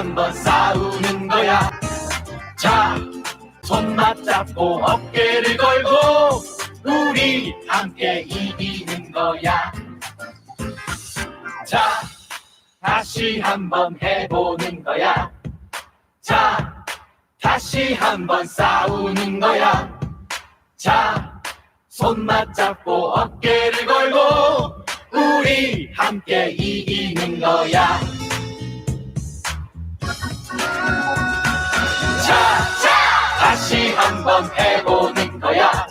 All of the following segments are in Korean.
한번 싸우는 거야. 자, 손 맞잡고 어깨를 걸고 우리 함께 이기는 거야. 자, 다시 한번 해보는 거야. 자, 다시 한번 싸우는 거야. 자, 손 맞잡고 어깨를 걸고 우리 함께 이기는 거야. 자, 다시 한번 해보는 거야.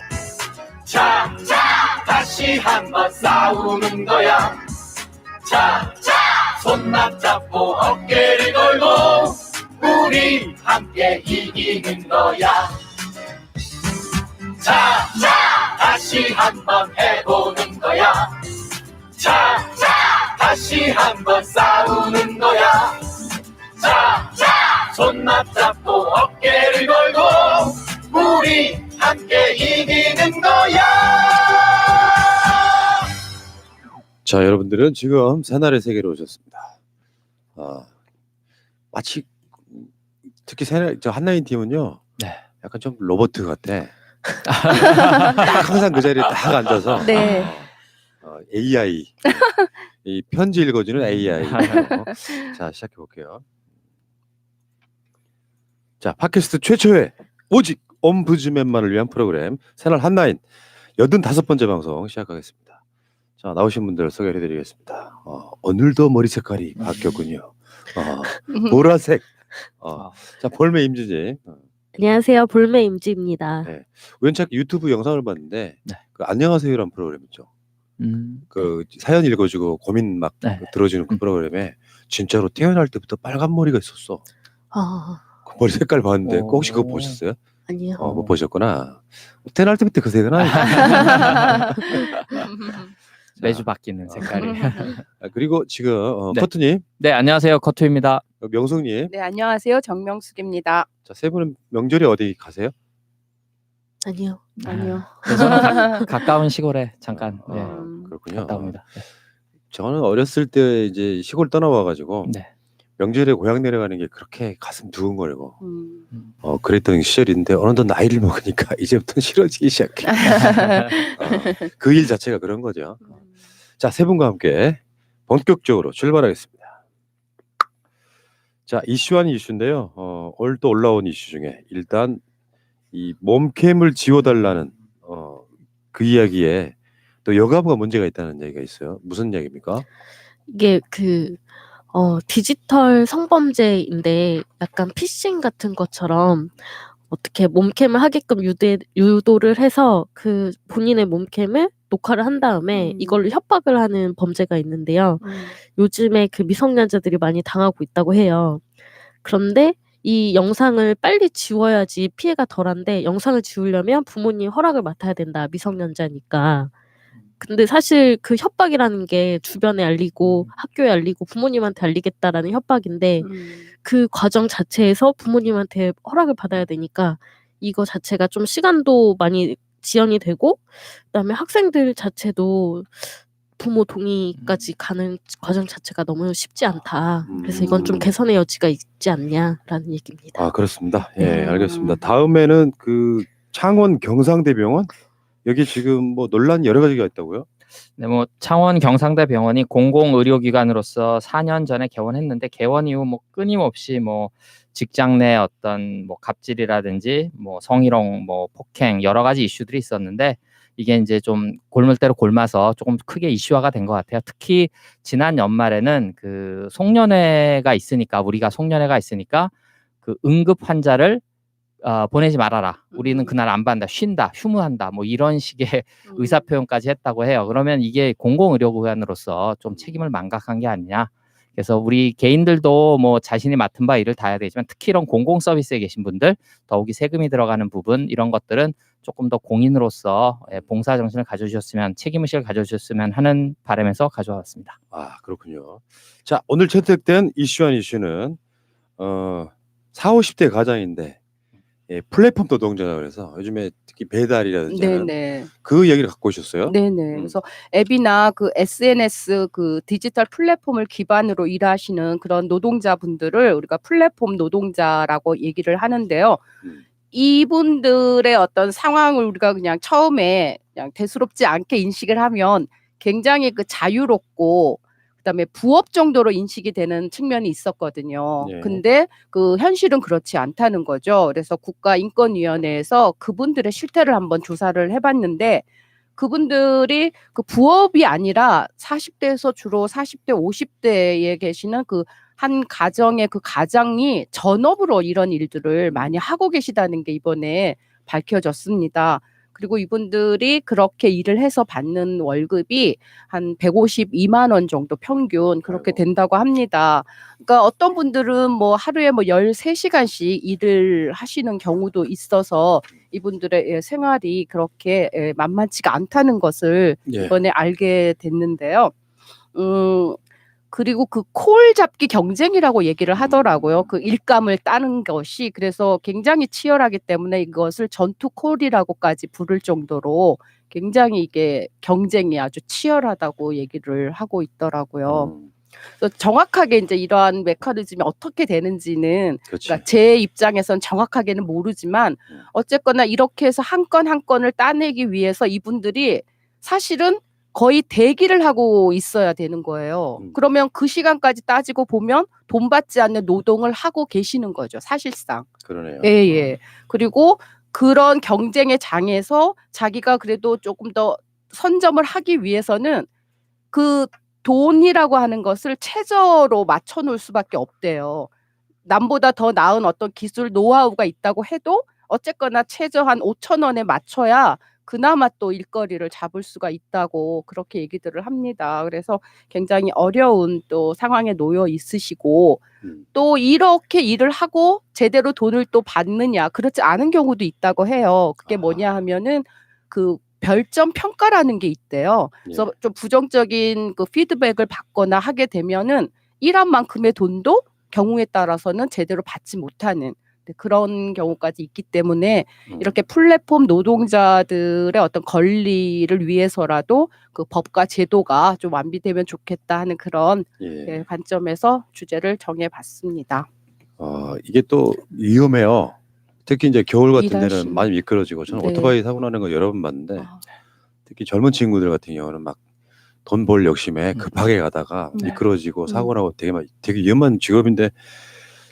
자, 다시 한번 싸우는 거야. 자, 손 맞잡고 어깨를 걸고 우리 함께 이기는 거야. 자, 다시 한번 해보는 거야. 자, 다시 한번 싸우는 거야. 자, 손 맞잡고 어깨를 걸고 우리 함께 이기는 거야. 자, 여러분들은 지금 새날의 세계로 오셨습니다. 마치 특히 저 한나인 팀은요, 네. 약간 좀 로봇 같아. 딱 항상 그 자리에 딱 앉아서 네. AI 이 편지 읽어주는 AI. 자, 시작해 볼게요. 자, 팟캐스트 최초의 오직 엄부즈맨만을 위한 프로그램 새날 한나인 85번째 방송 시작하겠습니다. 자, 나오신 분들 소개해드리겠습니다. 오늘도 머리 색깔이 바뀌었군요. 보라색. 자, 볼메 임지지. 안녕하세요. 볼메 임지입니다. 네. 우연찮게 유튜브 영상을 봤는데 네. 그 안녕하세요라는 프로그램 있죠. 그 사연 읽어주고 고민 막 네. 들어주는 그 프로그램에 진짜로 태어날 때부터 빨간 머리가 있었어. 그 머리 색깔 봤는데 혹시 그거 보셨어요? 아니요. 못 보셨구나. 태어날 때부터 그 색은 아니야. 매주 바뀌는 색깔이. 그리고 지금 네. 커트님, 네, 안녕하세요. 커투입니다. 명숙님. 네, 안녕하세요. 정명숙입니다. 자, 세 분은 명절에 어디 가세요? 아니요. 저는 가까운 시골에 잠깐 그렇군요. 갔다 옵니다. 네. 저는 어렸을 때 이제 시골 떠나와가지고 네. 명절에 고향 내려가는 게 그렇게 가슴 두근거리고 그랬던 시절인데 어느덧 나이를 먹으니까 이제부터 싫어지기 시작해. 그 일 자체가 그런 거죠. 자, 세 분과 함께 본격적으로 출발하겠습니다. 자, 이슈 아닌 이슈인데요. 오늘 또 올라온 이슈 중에 일단 이 몸캠을 지워달라는 그 이야기에 또 여가부가 문제가 있다는 얘기가 있어요. 무슨 이야기입니까? 이게 디지털 성범죄인데 약간 피싱 같은 것처럼 어떻게 몸캠을 하게끔 유도를 해서 그 본인의 몸캠을 녹화를 한 다음에 이걸로 협박을 하는 범죄가 있는데요. 요즘에 그 미성년자들이 많이 당하고 있다고 해요. 그런데 이 영상을 빨리 지워야지 피해가 덜한데 영상을 지우려면 부모님 허락을 맡아야 된다. 미성년자니까. 근데 사실 그 협박이라는 게 주변에 알리고 학교에 알리고 부모님한테 알리겠다라는 협박인데 그 과정 자체에서 부모님한테 허락을 받아야 되니까 이거 자체가 좀 시간도 많이 지연이 되고 그다음에 학생들 자체도 부모 동의까지 가는 과정 자체가 너무 쉽지 않다. 그래서 이건 좀 개선의 여지가 있지 않냐라는 얘기입니다. 아, 그렇습니다. 예, 알겠습니다. 다음에는 그 창원 경상대병원 여기 지금 뭐 논란이 여러 가지가 있다고요? 네, 뭐 창원 경상대 병원이 공공의료기관으로서 4년 전에 개원했는데 개원 이후 뭐 끊임없이 뭐 직장 내 어떤 뭐 갑질이라든지 뭐 성희롱, 뭐 폭행 여러 가지 이슈들이 있었는데 이게 이제 좀 골물대로 골마서 조금 크게 이슈화가 된 것 같아요. 특히 지난 연말에는 그 송년회가 있으니까 우리가 송년회가 있으니까 그 응급 환자를 보내지 말아라. 우리는 그날 안 받는다. 쉰다. 휴무한다. 뭐 이런 식의 의사 표현까지 했다고 해요. 그러면 이게 공공의료기관으로서 좀 책임을 망각한 게 아니냐. 그래서 우리 개인들도 뭐 자신이 맡은 바 일을 다 해야 되지만 특히 이런 공공 서비스에 계신 분들 더욱이 세금이 들어가는 부분 이런 것들은 조금 더 공인으로서 봉사 정신을 가져주셨으면 책임의식을 가져주셨으면 하는 바람에서 가져왔습니다. 아, 그렇군요. 자, 오늘 채택된 이슈 한 이슈는 40, 50대 가장인데 예, 플랫폼 노동자라 그래서 요즘에 특히 배달이라든지 하는 네네. 그 얘기를 갖고 오셨어요. 네네. 그래서 앱이나 그 SNS 그 디지털 플랫폼을 기반으로 일하시는 그런 노동자분들을 우리가 플랫폼 노동자라고 얘기를 하는데요. 음. 이분들의 어떤 상황을 우리가 그냥 처음에 그냥 대수롭지 않게 인식을 하면 굉장히 그 자유롭고 그다음에 부업 정도로 인식이 되는 측면이 있었거든요. 예. 근데 그 현실은 그렇지 않다는 거죠. 그래서 국가인권위원회에서 그분들의 실태를 한번 조사를 해봤는데 그분들이 그 부업이 아니라 40대에서 주로 40대, 50대에 계시는 그 한 가정의 그 가장이 전업으로 이런 일들을 많이 하고 계시다는 게 이번에 밝혀졌습니다. 그리고 이분들이 그렇게 일을 해서 받는 월급이 한 152만 원 정도 평균 그렇게 아이고. 된다고 합니다. 그러니까 어떤 분들은 뭐 하루에 뭐 13시간씩 일을 하시는 경우도 있어서 이분들의 예, 생활이 그렇게 예, 만만치가 않다는 것을 예. 이번에 알게 됐는데요. 그리고 그 콜 잡기 경쟁이라고 얘기를 하더라고요. 그 일감을 따는 것이 그래서 굉장히 치열하기 때문에 이것을 전투 콜이라고까지 부를 정도로 굉장히 이게 경쟁이 아주 치열하다고 얘기를 하고 있더라고요. 그래서 정확하게 이제 이러한 메커니즘이 어떻게 되는지는 그렇지. 그러니까 제 입장에선 정확하게는 모르지만 어쨌거나 이렇게 해서 한 건 한 건을 따내기 위해서 이분들이 사실은 거의 대기를 하고 있어야 되는 거예요. 그러면 그 시간까지 따지고 보면 돈 받지 않는 노동을 하고 계시는 거죠, 사실상. 그러네요. 예. 그리고 그런 경쟁의 장에서 자기가 그래도 조금 더 선점을 하기 위해서는 그 돈이라고 하는 것을 최저로 맞춰 놓을 수밖에 없대요. 남보다 더 나은 어떤 기술 노하우가 있다고 해도 어쨌거나 최저 한 5천 원에 맞춰야 그나마 또 일거리를 잡을 수가 있다고 그렇게 얘기들을 합니다. 그래서 굉장히 어려운 또 상황에 놓여 있으시고 또 이렇게 일을 하고 제대로 돈을 또 받느냐 그렇지 않은 경우도 있다고 해요. 그게 뭐냐 하면은 그 별점 평가라는 게 있대요. 그래서 좀 부정적인 그 피드백을 받거나 하게 되면은 일한 만큼의 돈도 경우에 따라서는 제대로 받지 못하는 그런 경우까지 있기 때문에 이렇게 플랫폼 노동자들의 어떤 권리를 위해서라도 그 법과 제도가 좀 완비되면 좋겠다 하는 그런 예, 관점에서 주제를 정해봤습니다. 이게 또 위험해요. 특히 이제 겨울 같은 데는 일하시는. 많이 미끄러지고 저는 네. 오토바이 사고 나는 거 여러 번 봤는데 아, 특히 젊은 친구들 같은 경우는 막 돈 벌 욕심에 급하게 가다가 미끄러지고 사고 나고 되게 위험한 직업인데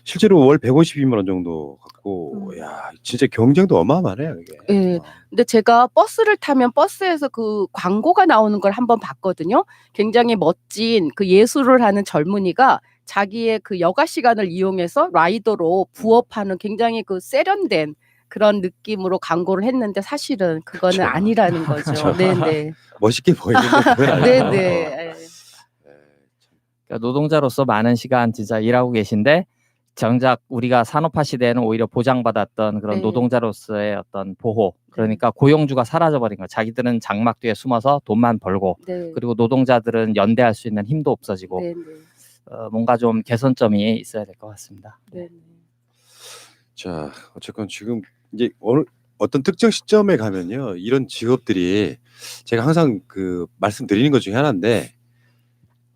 실제로 월 152만 원 정도 갖고 야 진짜 경쟁도 어마어마하네요 이게. 예. 근데 제가 버스를 타면 버스에서 그 광고가 나오는 걸 한번 봤거든요. 굉장히 멋진 그 예술을 하는 젊은이가 자기의 그 여가 시간을 이용해서 라이더로 부업하는 굉장히 그 세련된 그런 느낌으로 광고를 했는데 사실은 그거는 그쵸. 아니라는 거죠. 그쵸. 네네. 멋있게 보이는데 그건 아니죠. 네네. 예. 그러니까 노동자로서 많은 시간 진짜 일하고 계신데 정작 우리가 산업화 시대에는 오히려 보장받았던 그런 네. 노동자로서의 어떤 보호, 그러니까 고용주가 사라져버린 거예요. 자기들은 장막 뒤에 숨어서 돈만 벌고, 네. 그리고 노동자들은 연대할 수 있는 힘도 없어지고, 네네. 뭔가 좀 개선점이 있어야 될 것 같습니다. 네네. 자, 어쨌건 지금 이제 어떤 특정 시점에 가면요, 이런 직업들이 제가 항상 그 말씀드리는 것 중에 하나인데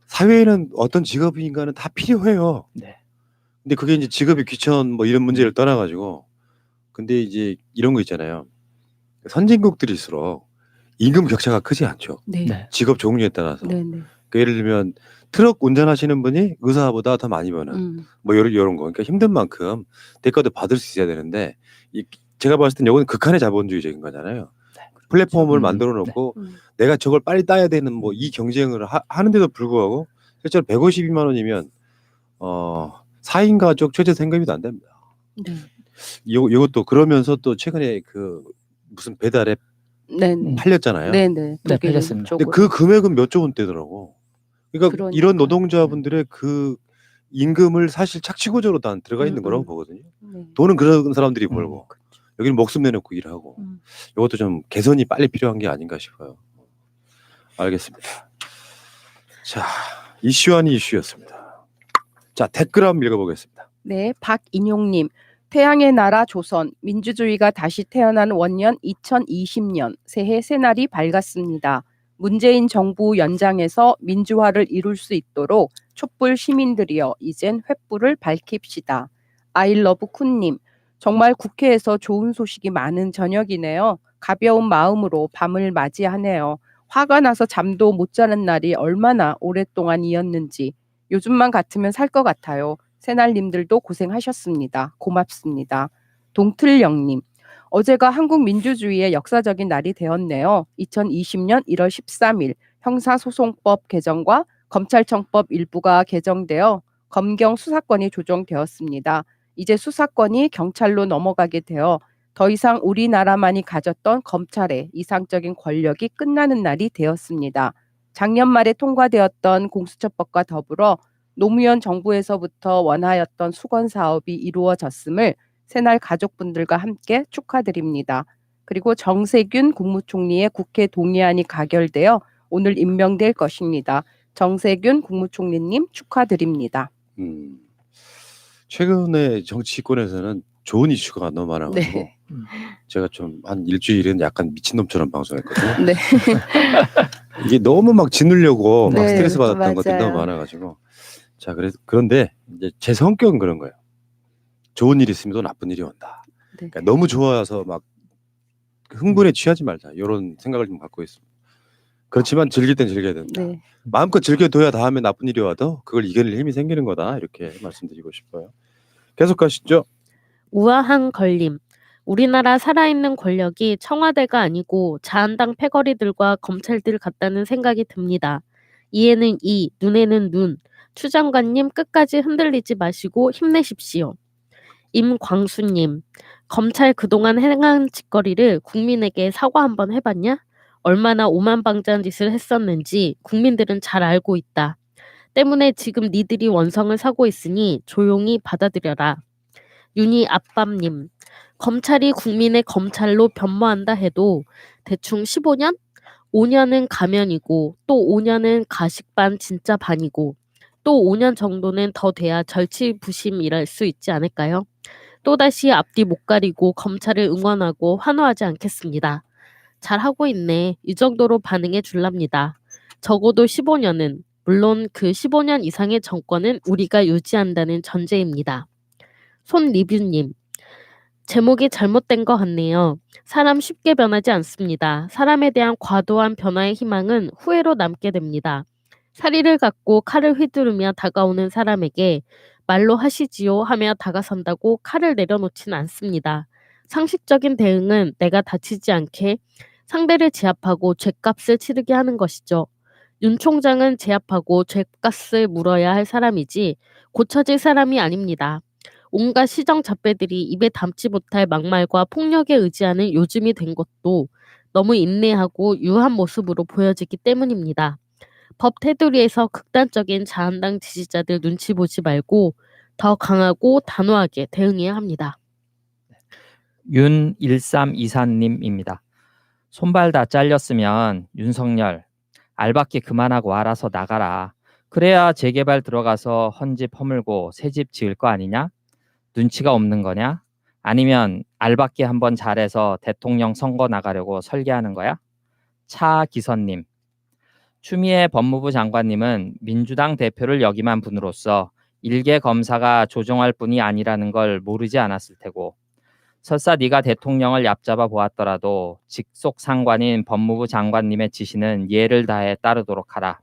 사회에는 어떤 직업인가는 다 필요해요. 네. 근데 그게 이제 직업이 귀천 뭐 이런 문제를 떠나가지고 근데 이제 이런 거 있잖아요. 선진국들일수록 임금 격차가 크지 않죠. 네. 네. 직업 종류에 따라서. 네네. 그러니까 예를 들면 트럭 운전하시는 분이 의사보다 더 많이 버는 뭐 이런 거. 그러니까 힘든 만큼 대가도 받을 수 있어야 되는데 제가 봤을 땐 이건 극한의 자본주의적인 거잖아요. 플랫폼을 만들어 놓고 내가 저걸 빨리 따야 되는 뭐 이 경쟁을 하는데도 불구하고 실제로 152만 원이면 4인 가족 최저 생계비도 안 됩니다. 네. 이것도 그러면서 또 최근에 그 무슨 배달앱 네네. 팔렸잖아요. 네네. 네, 팔렸습니다. 근데 그 금액은 몇 조 원대더라고. 그러니까 이런 그러니까요. 노동자분들의 그 임금을 사실 착취구조로 다 들어가 있는 거라고 보거든요. 네. 돈은 그런 사람들이 벌고 그렇죠. 여기는 목숨 내놓고 일하고 이것도 좀 개선이 빨리 필요한 게 아닌가 싶어요. 알겠습니다. 자, 이슈 아닌 이슈였습니다. 자, 댓글 한번 읽어보겠습니다. 네, 박인용님. 태양의 나라 조선, 민주주의가 다시 태어난 원년 2020년 새해 새날이 밝았습니다. 문재인 정부 연장에서 민주화를 이룰 수 있도록 촛불 시민들이여 이젠 횃불을 밝힙시다. 아이러브 쿤님, 정말 국회에서 좋은 소식이 많은 저녁이네요. 가벼운 마음으로 밤을 맞이하네요. 화가 나서 잠도 못 자는 날이 얼마나 오랫동안이었는지 요즘만 같으면 살 것 같아요. 새날님들도 고생하셨습니다. 고맙습니다. 동틀령님, 어제가 한국 민주주의의 역사적인 날이 되었네요. 2020년 1월 13일 형사소송법 개정과 검찰청법 일부가 개정되어 검경 수사권이 조정되었습니다. 이제 수사권이 경찰로 넘어가게 되어 더 이상 우리나라만이 가졌던 검찰의 이상적인 권력이 끝나는 날이 되었습니다. 작년 말에 통과되었던 공수처법과 더불어 노무현 정부에서부터 원하였던 수건 사업이 이루어졌음을 새날 가족분들과 함께 축하드립니다. 그리고 정세균 국무총리의 국회 동의안이 가결되어 오늘 임명될 것입니다. 정세균 국무총리님 축하드립니다. 최근에 정치권에서는 좋은 이슈가 너무 많아가지고 네. 제가 좀 한 일주일은 약간 미친놈처럼 방송했거든요. 네. 이게 너무 막 짓누려고 막 네, 스트레스 받았던 것들이 맞아요. 너무 많아가지고 자 그런데 이제 제 성격은 그런 거예요. 좋은 일이 있으면 또 나쁜 일이 온다. 네. 그러니까 너무 좋아서 막 흥분에 취하지 말자 이런 생각을 좀 갖고 있습니다. 그렇지만 즐길 땐 즐겨야 된다. 네. 마음껏 즐겨둬야 다음에 나쁜 일이 와도 그걸 이겨낼 힘이 생기는 거다 이렇게 말씀드리고 싶어요. 계속 가시죠. 우아한 걸림. 우리나라 살아있는 권력이 청와대가 아니고 자한당 패거리들과 검찰들 같다는 생각이 듭니다. 이에는 이, 눈에는 눈. 추 장관님 끝까지 흔들리지 마시고 힘내십시오. 임광수님, 검찰 그동안 행한 짓거리를 국민에게 사과 한번 해봤냐? 얼마나 오만방자한 짓을 했었는지 국민들은 잘 알고 있다. 때문에 지금 니들이 원성을 사고 있으니 조용히 받아들여라. 윤희 아밤님, 검찰이 국민의 검찰로 변모한다 해도 대충 15년? 5년은 가면이고 또 5년은 가식반 진짜 반이고 또 5년 정도는 더 돼야 절치부심이랄 수 있지 않을까요? 또다시 앞뒤 못 가리고 검찰을 응원하고 환호하지 않겠습니다. 잘하고 있네. 이 정도로 반응해 줄랍니다. 적어도 15년은, 물론 그 15년 이상의 정권은 우리가 유지한다는 전제입니다. 손리뷰님, 제목이 잘못된 것 같네요. 사람 쉽게 변하지 않습니다. 사람에 대한 과도한 변화의 희망은 후회로 남게 됩니다. 사리를 갖고 칼을 휘두르며 다가오는 사람에게 말로 하시지요 하며 다가선다고 칼을 내려놓지는 않습니다. 상식적인 대응은 내가 다치지 않게 상대를 제압하고 죗값을 치르게 하는 것이죠. 윤 총장은 제압하고 죗값을 물어야 할 사람이지 고쳐질 사람이 아닙니다. 온갖 시정잡배들이 입에 담지 못할 막말과 폭력에 의지하는 요즘이 된 것도 너무 인내하고 유한 모습으로 보여지기 때문입니다. 법 테두리에서 극단적인 자한당 지지자들 눈치 보지 말고 더 강하고 단호하게 대응해야 합니다. 윤1324님입니다. 손발 다 잘렸으면 윤석열 알박기 그만하고 알아서 나가라. 그래야 재개발 들어가서 헌집 허물고 새집 지을 거 아니냐? 눈치가 없는 거냐? 아니면 알박기 한번 잘해서 대통령 선거 나가려고 설계하는 거야? 차기선님, 추미애 법무부 장관님은 민주당 대표를 역임한 분으로서 일개 검사가 조종할 뿐이 아니라는 걸 모르지 않았을 테고, 설사 네가 대통령을 얕잡아 보았더라도 직속 상관인 법무부 장관님의 지시는 예를 다해 따르도록 하라.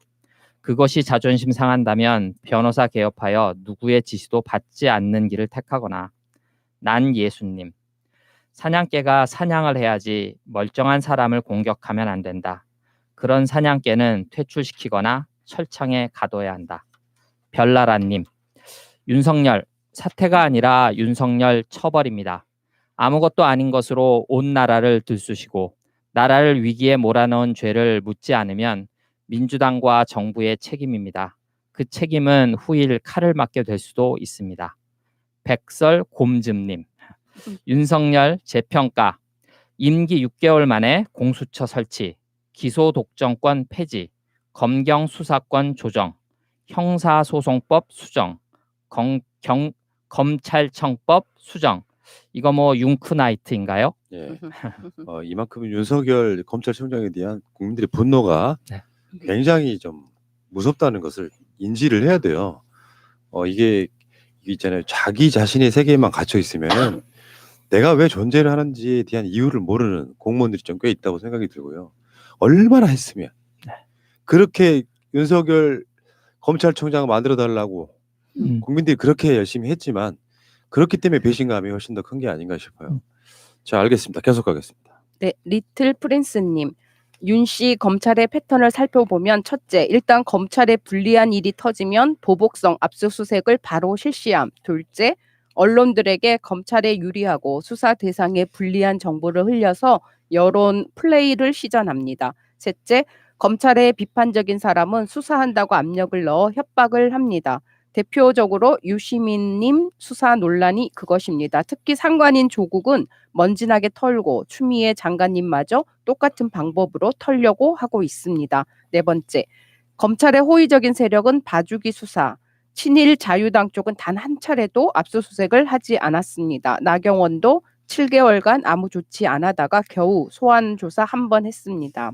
그것이 자존심 상한다면 변호사 개업하여 누구의 지시도 받지 않는 길을 택하거나. 난 예수님, 사냥개가 사냥을 해야지 멀쩡한 사람을 공격하면 안 된다. 그런 사냥개는 퇴출시키거나 철창에 가둬야 한다. 별나라님, 윤석열 사퇴가 아니라 윤석열 처벌입니다. 아무것도 아닌 것으로 온 나라를 들쑤시고 나라를 위기에 몰아넣은 죄를 묻지 않으면 민주당과 정부의 책임입니다. 그 책임은 후일 칼을 맞게 될 수도 있습니다. 백설 곰즘님, 윤석열 재평가, 임기 6개월 만에 공수처 설치, 기소 독점권 폐지, 검경 수사권 조정, 형사소송법 수정, 검찰청법 수정, 이거 뭐 융크나이트인가요? 예. 이만큼 윤석열 검찰총장에 대한 국민들의 분노가 네. 굉장히 좀 무섭다는 것을 인지를 해야 돼요. 이게 있잖아요. 자기 자신의 세계에만 갇혀 있으면 내가 왜 존재를 하는지에 대한 이유를 모르는 공무원들이 좀 꽤 있다고 생각이 들고요. 얼마나 했으면 그렇게 윤석열 검찰총장을 만들어 달라고 국민들이 그렇게 열심히 했지만 그렇기 때문에 배신감이 훨씬 더 큰 게 아닌가 싶어요. 자, 알겠습니다. 계속 가겠습니다. 네, 리틀 프린스님. 윤 씨 검찰의 패턴을 살펴보면 첫째, 일단 검찰에 불리한 일이 터지면 보복성 압수수색을 바로 실시함. 둘째, 언론들에게 검찰에 유리하고 수사 대상에 불리한 정보를 흘려서 여론 플레이를 시전합니다. 셋째, 검찰에 비판적인 사람은 수사한다고 압력을 넣어 협박을 합니다. 대표적으로 유시민님 수사 논란이 그것입니다. 특히 상관인 조국은 먼지나게 털고 추미애 장관님마저 똑같은 방법으로 털려고 하고 있습니다. 네 번째, 검찰의 호의적인 세력은 봐주기 수사, 친일 자유당 쪽은 단 한 차례도 압수수색을 하지 않았습니다. 나경원도 7개월간 아무 조치 안 하다가 겨우 소환 조사 한 번 했습니다.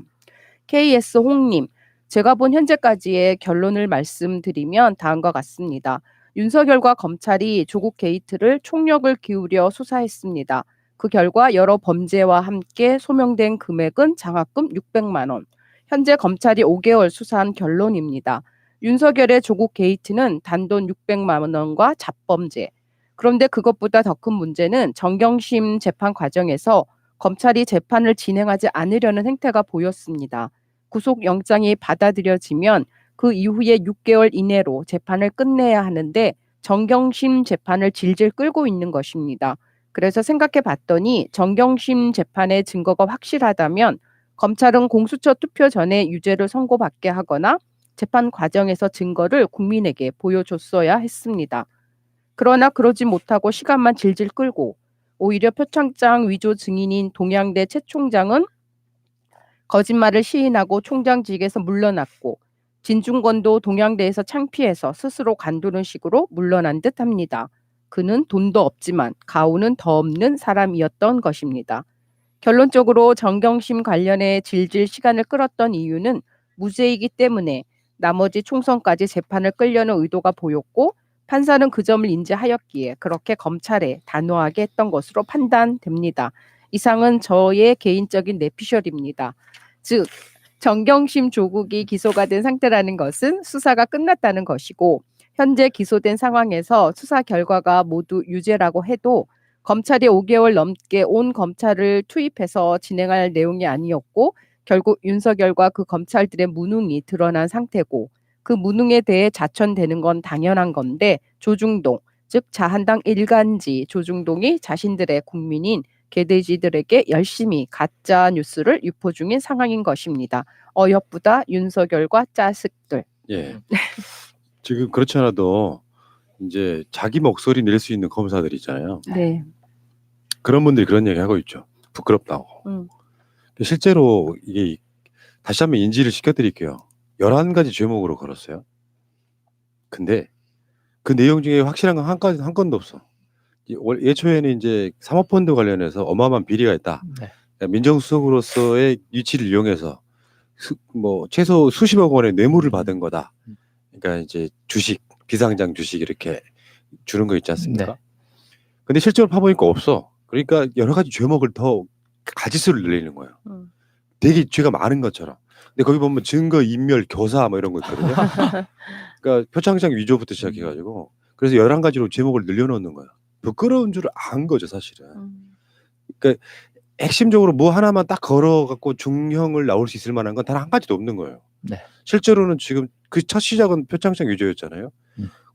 KS 홍님, 제가 본 현재까지의 결론을 말씀드리면 다음과 같습니다. 윤석열과 검찰이 조국 게이트를 총력을 기울여 수사했습니다. 그 결과 여러 범죄와 함께 소명된 금액은 장학금 600만 원. 현재 검찰이 5개월 수사한 결론입니다. 윤석열의 조국 게이트는 단돈 600만 원과 잡범죄. 그런데 그것보다 더 큰 문제는 정경심 재판 과정에서 검찰이 재판을 진행하지 않으려는 행태가 보였습니다. 구속영장이 받아들여지면 그 이후에 6개월 이내로 재판을 끝내야 하는데 정경심 재판을 질질 끌고 있는 것입니다. 그래서 생각해 봤더니 정경심 재판의 증거가 확실하다면 검찰은 공수처 투표 전에 유죄를 선고받게 하거나 재판 과정에서 증거를 국민에게 보여줬어야 했습니다. 그러나 그러지 못하고 시간만 질질 끌고 오히려 표창장 위조 증인인 동양대 최 총장은 거짓말을 시인하고 총장직에서 물러났고 진중권도 동양대에서 창피해서 스스로 관두는 식으로 물러난 듯합니다. 그는 돈도 없지만 가오는 더 없는 사람이었던 것입니다. 결론적으로 정경심 관련해 질질 시간을 끌었던 이유는 무죄이기 때문에 나머지 총선까지 재판을 끌려는 의도가 보였고 판사는 그 점을 인지하였기에 그렇게 검찰에 단호하게 했던 것으로 판단됩니다. 이상은 저의 개인적인 내피셜입니다. 즉 정경심 조국이 기소가 된 상태라는 것은 수사가 끝났다는 것이고 현재 기소된 상황에서 수사 결과가 모두 유죄라고 해도 검찰이 5개월 넘게 온 검찰을 투입해서 진행할 내용이 아니었고 결국 윤석열과 그 검찰들의 무능이 드러난 상태고 그 무능에 대해 자천되는 건 당연한 건데 조중동, 즉 자한당 일간지 조중동이 자신들의 국민인 개돼지들에게 열심히 가짜 뉴스를 유포 중인 상황인 것입니다. 어여쁘다 윤석열과 짜식들. 예. 지금 그렇지 않아도 이제 자기 목소리 낼 수 있는 검사들 있잖아요. 네. 그런 분들이 그런 얘기 하고 있죠. 부끄럽다고. 실제로 이게 다시 한번 인지를 시켜드릴게요. 11가지 죄목으로 걸었어요. 근데 그 내용 중에 확실한 건 한 건도 없어. 예초에는 이제 사모펀드 관련해서 어마어마한 비리가 있다. 네. 그러니까 민정수석으로서의 위치를 이용해서 최소 수십억 원의 뇌물을 받은 거다. 그러니까 이제 주식, 비상장 주식 이렇게 주는 거 있지 않습니까? 네. 근데 실제로 파보니까 없어. 그러니까 여러 가지 죄목을 더 가지수를 늘리는 거예요. 되게 죄가 많은 것처럼. 근데 거기 보면 증거 인멸, 교사 뭐 이런 거 있거든요. 그러니까 표창장 위조부터 시작해가지고 그래서 11가지로 제목을 늘려놓는 거예요. 부끄러운 줄 안 거죠, 사실은. 그러니까 핵심적으로 뭐 하나만 딱 걸어갖고 중형을 나올 수 있을 만한 건 단 한 가지도 없는 거예요. 네. 실제로는 지금 그 첫 시작은 표창장 위조였잖아요.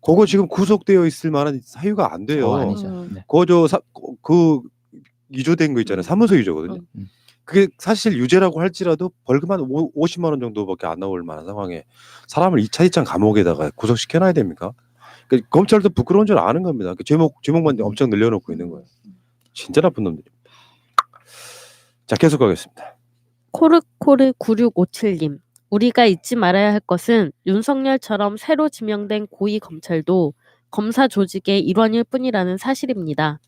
그거 지금 구속되어 있을 만한 사유가 안 돼요. 아니죠. 네. 그 위조된 거 있잖아요. 사무소 위조거든요. 그게 사실 유죄라고 할지라도 벌금 한 50만 원 정도밖에 안 나올 만한 상황에 사람을 2차 감옥에다가 구속시켜놔야 됩니까? 그러니까 검찰도 부끄러운 줄 아는 겁니다. 제목만 엄청 늘려놓고 있는 거예요. 진짜 나쁜 놈들입니다. 자, 계속 가겠습니다. 코르코르 9657님. 우리가 잊지 말아야 할 것은 윤석열처럼 새로 지명된 고위 검찰도 검사 조직의 일원일 뿐이라는 사실입니다.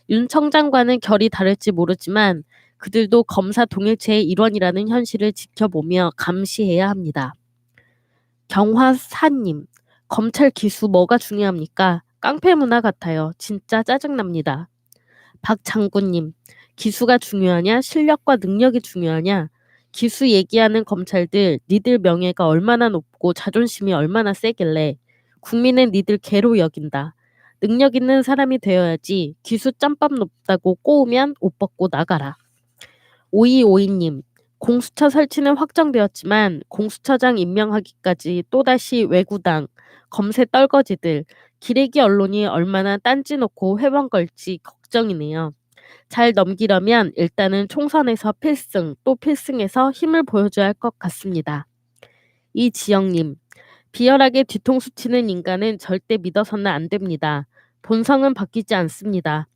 윤 청장과는 결이 다를지 모르지만 그들도 검사 동일체의 일원이라는 현실을 지켜보며 감시해야 합니다. 경화사님, 검찰 기수 뭐가 중요합니까? 깡패 문화 같아요. 진짜 짜증납니다. 박장군님, 기수가 중요하냐? 실력과 능력이 중요하냐? 기수 얘기하는 검찰들, 니들 명예가 얼마나 높고 자존심이 얼마나 세길래 국민은 니들 개로 여긴다. 능력 있는 사람이 되어야지. 기수 짬밥 높다고 꼬우면 옷 벗고 나가라. 5252님, 공수처 설치는 확정되었지만 공수처장 임명하기까지 또다시 외구당, 검새 떨거지들, 기레기 언론이 얼마나 딴지 놓고 회방 걸지 걱정이네요. 잘 넘기려면 일단은 총선에서 필승, 또 필승에서 힘을 보여줘야 할 것 같습니다. 이지영님, 비열하게 뒤통수 치는 인간은 절대 믿어서는 안 됩니다. 본성은 바뀌지 않습니다.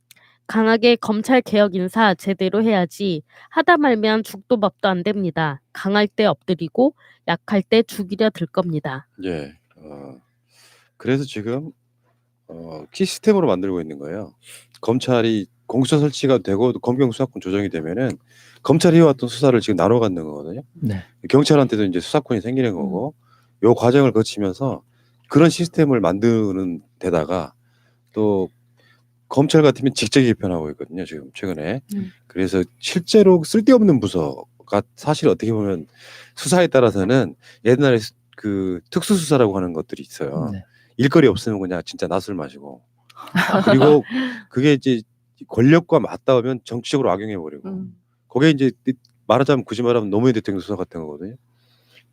강하게 검찰 개혁 인사 제대로 해야지 하다 말면 죽도 밥도 안 됩니다. 강할 때 엎드리고 약할 때 죽이려 들 겁니다. 예. 그래서 지금 시스템으로 만들고 있는 거예요. 검찰이 공수처 설치가 되고 검경 수사권 조정이 되면은 검찰이 해왔던 수사를 지금 나눠 갖는 거거든요. 네. 경찰한테도 이제 수사권이 생기는 거고 요 과정을 거치면서 그런 시스템을 만드는 데다가 또 검찰 같으면 직접 개편하고 있거든요. 지금 최근에. 그래서 실제로 쓸데없는 부서가 사실 어떻게 보면 수사에 따라서는 옛날에 그 특수수사라고 하는 것들이 있어요. 네. 일거리 없으면 그냥 진짜 낯을 마시고 그리고 그게 이제 권력과 맞닿으면 정치적으로 악용해 버리고 거기에 이제 말하자면 굳이 말하면 노무현 대통령 수사 같은 거거든요.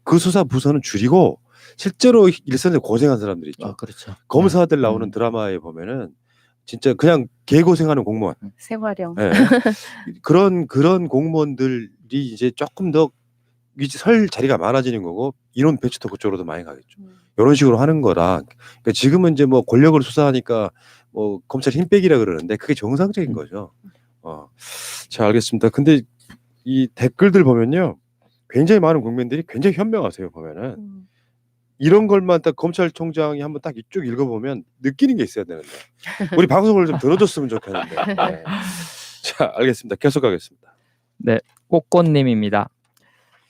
그 수사 부서는 줄이고 실제로 일선에 고생한 사람들이 있죠. 그렇죠. 검사들 나오는 드라마에 보면은 진짜 그냥 개고생하는 공무원. 생활형. 예. 그런 공무원들이 이제 조금 더 이제 설 자리가 많아지는 거고 인원 배치도 그쪽으로도 많이 가겠죠. 이런 식으로 하는 거라. 그러니까 지금은 이제 뭐 권력을 수사하니까 뭐 검찰 힘 빼기라 그러는데 그게 정상적인 거죠. 자, 알겠습니다. 근데 이 댓글들 보면요. 굉장히 많은 국민들이 굉장히 현명하세요. 보면은. 이런 걸만 딱 검찰총장이 한번 딱 이쪽 읽어보면 느끼는 게 있어야 되는데 우리 방송을 좀 들어줬으면 좋겠는데. 네. 자, 알겠습니다. 계속 가겠습니다. 네, 꽃꽃님입니다.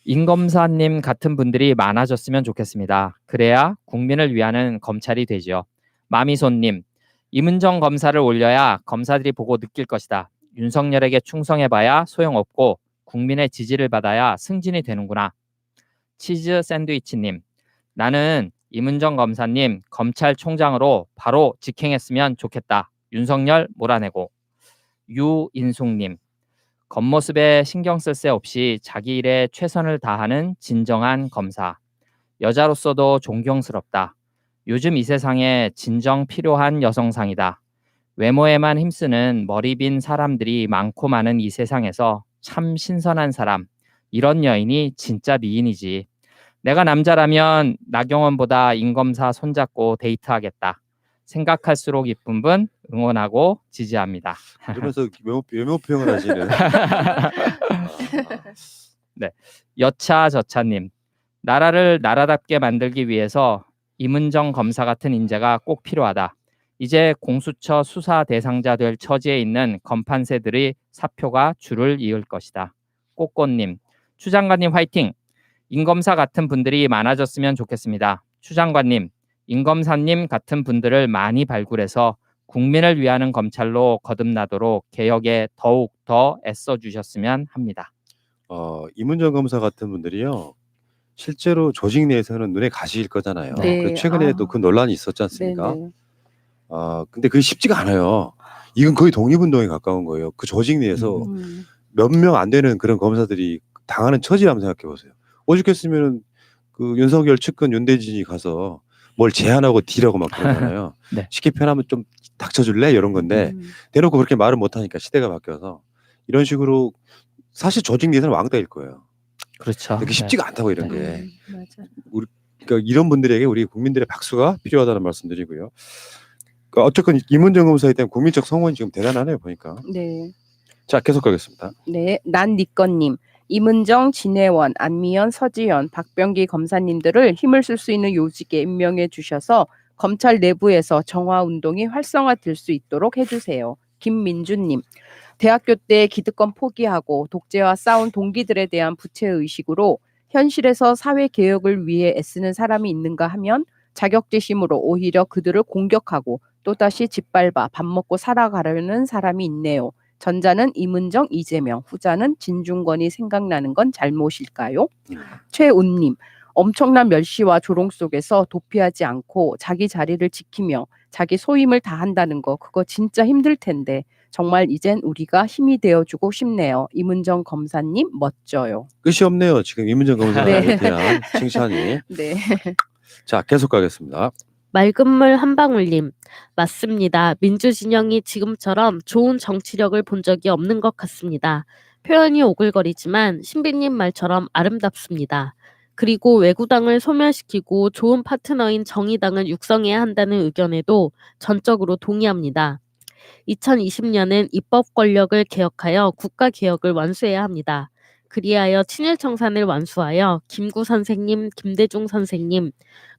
임검사님 같은 분들이 많아졌으면 좋겠습니다. 그래야 국민을 위하는 검찰이 되지요. 마미손님, 임은정 검사를 올려야 검사들이 보고 느낄 것이다. 윤석열에게 충성해봐야 소용없고 국민의 지지를 받아야 승진이 되는구나. 치즈 샌드위치님, 나는 임은정 검사님 검찰총장으로 바로 직행했으면 좋겠다. 윤석열 몰아내고. 유인숙님, 겉모습에 신경 쓸 새 없이 자기 일에 최선을 다하는 진정한 검사. 여자로서도 존경스럽다. 요즘 이 세상에 진정 필요한 여성상이다. 외모에만 힘쓰는 머리 빈 사람들이 많고 많은 이 세상에서 참 신선한 사람. 이런 여인이 진짜 미인이지. 내가 남자라면 나경원보다 임검사 손잡고 데이트하겠다. 생각할수록 이쁜 분 응원하고 지지합니다. 그러면서 외모 표현을 하시는. 네, 여차저차님, 나라를 나라답게 만들기 위해서 임은정 검사 같은 인재가 꼭 필요하다. 이제 공수처 수사 대상자 될 처지에 있는 검판새들의 사표가 줄을 이을 것이다. 꽃꽃님, 추 장관님 화이팅! 임검사 같은 분들이 많아졌으면 좋겠습니다. 추 장관님, 임검사님 같은 분들을 많이 발굴해서 국민을 위하는 검찰로 거듭나도록 개혁에 더욱 더 애써주셨으면 합니다. 임은정 검사 같은 분들이요. 실제로 조직 내에서는 눈에 가시일 거잖아요. 네. 최근에도 그 논란이 있었지 않습니까? 네네. 근데 그게 쉽지가 않아요. 이건 거의 독립운동에 가까운 거예요. 그 조직 내에서 몇 명 안 되는 그런 검사들이 당하는 처지라면 생각해 보세요. 오죽했으면 그 윤석열 측근 윤대진이 가서 뭘 제안하고 딜하고 막 그러잖아요. 네. 쉽게 표현하면 좀 닥쳐줄래? 이런 건데 대놓고 그렇게 말을 못하니까 시대가 바뀌어서 이런 식으로 사실 조직 내에서는 왕따일 거예요. 그렇죠. 그게 쉽지가 않다고 이런 네. 게. 맞아. 그러니까 이런 분들에게 우리 국민들의 박수가 필요하다는 말씀드리고요. 그러니까 어쨌건 임은정 검사에 대한 국민적 성원이 지금 대단하네요 보니까. 네. 자, 계속 가겠습니다. 네, 난니꺼님, 임은정, 진혜원, 안미연, 서지현, 박병기 검사님들을 힘을 쓸 수 있는 요직에 임명해 주셔서 검찰 내부에서 정화 운동이 활성화될 수 있도록 해주세요. 김민주님, 대학교 때 기득권 포기하고 독재와 싸운 동기들에 대한 부채의식으로 현실에서 사회개혁을 위해 애쓰는 사람이 있는가 하면 자격지심으로 오히려 그들을 공격하고 또다시 짓밟아 밥 먹고 살아가려는 사람이 있네요. 전자는 이문정, 이재명, 후자는 진중권이 생각나는 건 잘못일까요? 최운님, 엄청난 멸시와 조롱 속에서 도피하지 않고 자기 자리를 지키며 자기 소임을 다한다는 거 그거 진짜 힘들 텐데 정말 이젠 우리가 힘이 되어주고 싶네요. 이문정 검사님 멋져요. 끝이 없네요. 지금 이문정 검사에 네. 대한 칭찬이. 네. 자, 계속 가겠습니다. 맑은 물 한 방울님, 맞습니다. 민주진영이 지금처럼 좋은 정치력을 본 적이 없는 것 같습니다. 표현이 오글거리지만 신비님 말처럼 아름답습니다. 그리고 외구당을 소멸시키고 좋은 파트너인 정의당을 육성해야 한다는 의견에도 전적으로 동의합니다. 2020년은 입법 권력을 개혁하여 국가 개혁을 완수해야 합니다. 그리하여 친일청산을 완수하여 김구 선생님, 김대중 선생님,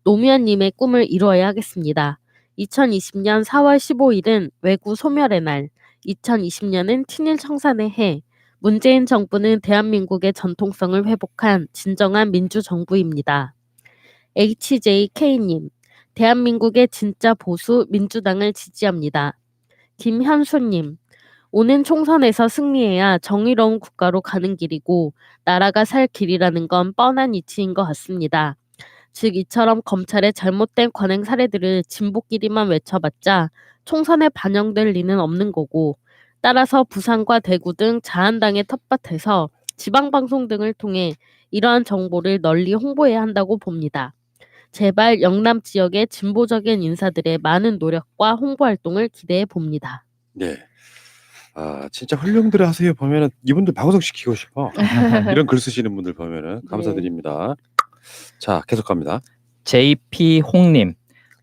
노무현님의 꿈을 이루어야 하겠습니다. 2020년 4월 15일은 외구 소멸의 날, 2020년은 친일청산의 해, 문재인 정부는 대한민국의 전통성을 회복한 진정한 민주정부입니다. HJK님, 대한민국의 진짜 보수 민주당을 지지합니다. 김현수님, 오는 총선에서 승리해야 정의로운 국가로 가는 길이고 나라가 살 길이라는 건 뻔한 이치인 것 같습니다. 즉 이처럼 검찰의 잘못된 관행 사례들을 진보끼리만 외쳐봤자 총선에 반영될 리는 없는 거고 따라서 부산과 대구 등 자한당의 텃밭에서 지방방송 등을 통해 이러한 정보를 널리 홍보해야 한다고 봅니다. 제발 영남 지역의 진보적인 인사들의 많은 노력과 홍보 활동을 기대해 봅니다. 네. 아, 진짜 훌륭들 하세요. 보면은 이분들 방송 시키고 싶어. 이런 글 쓰시는 분들 보면은 감사드립니다. 자, 계속 갑니다. JP 홍님,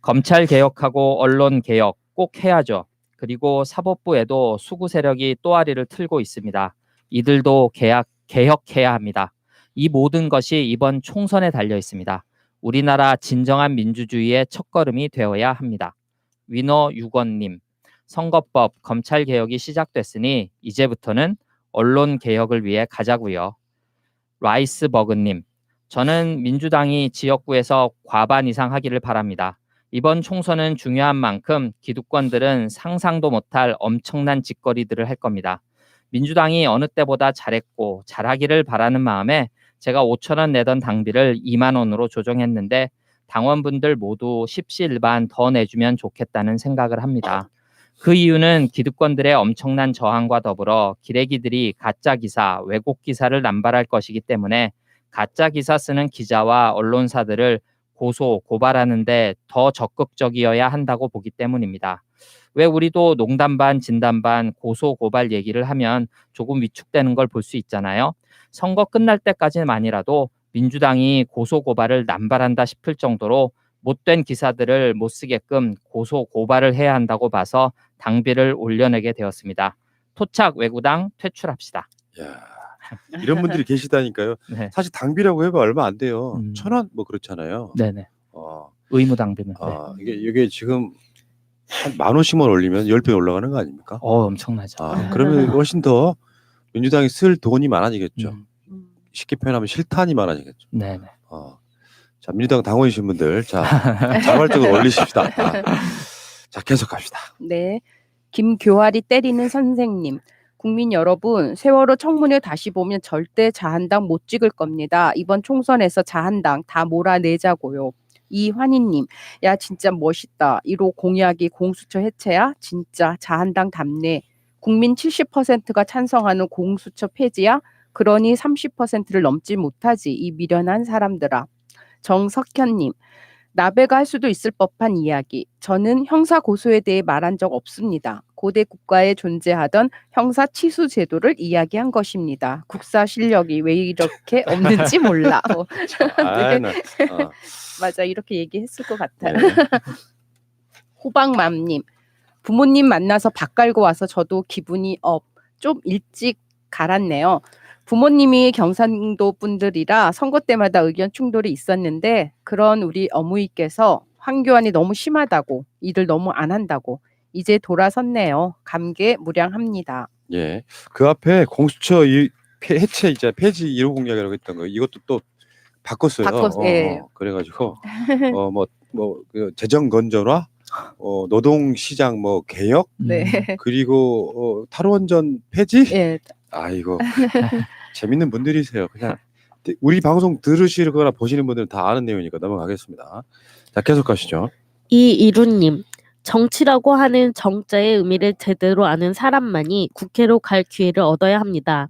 검찰 개혁하고 언론 개혁 꼭 해야죠. 그리고 사법부에도 수구 세력이 또아리를 틀고 있습니다. 이들도 개혁해야 합니다. 이 모든 것이 이번 총선에 달려 있습니다. 우리나라 진정한 민주주의의 첫걸음이 되어야 합니다. 위너 유건님, 선거법, 검찰 개혁이 시작됐으니 이제부터는 언론 개혁을 위해 가자고요. 라이스버그님, 저는 민주당이 지역구에서 과반 이상 하기를 바랍니다. 이번 총선은 중요한 만큼 기득권들은 상상도 못할 엄청난 짓거리들을 할 겁니다. 민주당이 어느 때보다 잘했고 잘하기를 바라는 마음에 제가 5,000원 내던 당비를 2만 원으로 조정했는데 당원분들 모두 십시일반 더 내주면 좋겠다는 생각을 합니다. 그 이유는 기득권들의 엄청난 저항과 더불어 기레기들이 가짜 기사, 왜곡 기사를 남발할 것이기 때문에 가짜 기사 쓰는 기자와 언론사들을 고소, 고발하는데 더 적극적이어야 한다고 보기 때문입니다. 왜 우리도 농담 반, 진담 반, 고소, 고발 얘기를 하면 조금 위축되는 걸 볼 수 있잖아요. 선거 끝날 때까지만이라도 민주당이 고소, 고발을 남발한다 싶을 정도로 못된 기사들을 못 쓰게끔 고소, 고발을 해야 한다고 봐서 당비를 올려내게 되었습니다. 토착 외구당 퇴출합시다. 야, 이런 분들이 계시다니까요. 네. 사실 당비라고 해봐 얼마 안 돼요. 1,000원 뭐 그렇잖아요. 네네. 어, 의무 당비는. 이게 지금 한 10,000원씩만 올리면 10배 올라가는 거 아닙니까? 엄청나죠. 그러면 훨씬 더 민주당이 쓸 돈이 많아지겠죠. 쉽게 표현하면 실탄이 많아지겠죠. 네네. 자, 민주당 당원이신 분들, 자, 자발적으로 올리십시다. 자, 계속 갑시다. 네. 김교활이 때리는 선생님. 국민 여러분, 세월호 청문회 다시 보면 절대 자한당 못 찍을 겁니다. 이번 총선에서 자한당 다 몰아내자고요. 이환희님, 야 진짜 멋있다. 1호 공약이 공수처 해체야? 진짜 자한당 답네. 국민 70%가 찬성하는 공수처 폐지야? 그러니 30%를 넘지 못하지. 이 미련한 사람들아. 정석현님, 나베가 할 수도 있을 법한 이야기. 저는 형사 고소에 대해 말한 적 없습니다. 고대 국가에 존재하던 형사 치수 제도를 이야기한 것입니다. 국사 실력이 왜 이렇게 없는지 몰라. 맞아, 이렇게 얘기했을 것 같아요. 네. 호박맘님, 부모님 만나서 밥 깔고 와서 저도 기분이 좀 일찍 갈았네요. 부모님이 경상도 분들이라 선거 때마다 의견 충돌이 있었는데 그런 우리 어머니께서 황교안이 너무 심하다고 일을 너무 안 한다고 이제 돌아섰네요. 감개무량합니다. 예. 그 앞에 공수처 해체이자 폐지 1호 공약이라고 했던 거 이것도 또 바꿨어요. 예. 그래가지고 그 재정 건전화, 노동시장 뭐 개혁, 네. 그리고 탈원전 폐지. 예. 아이고 재밌는 분들이세요. 그냥 우리 방송 들으시거나 보시는 분들은 다 아는 내용이니까 넘어가겠습니다. 자, 계속 가시죠. 이이루님, 정치라고 하는 정자의 의미를 제대로 아는 사람만이 국회로 갈 기회를 얻어야 합니다.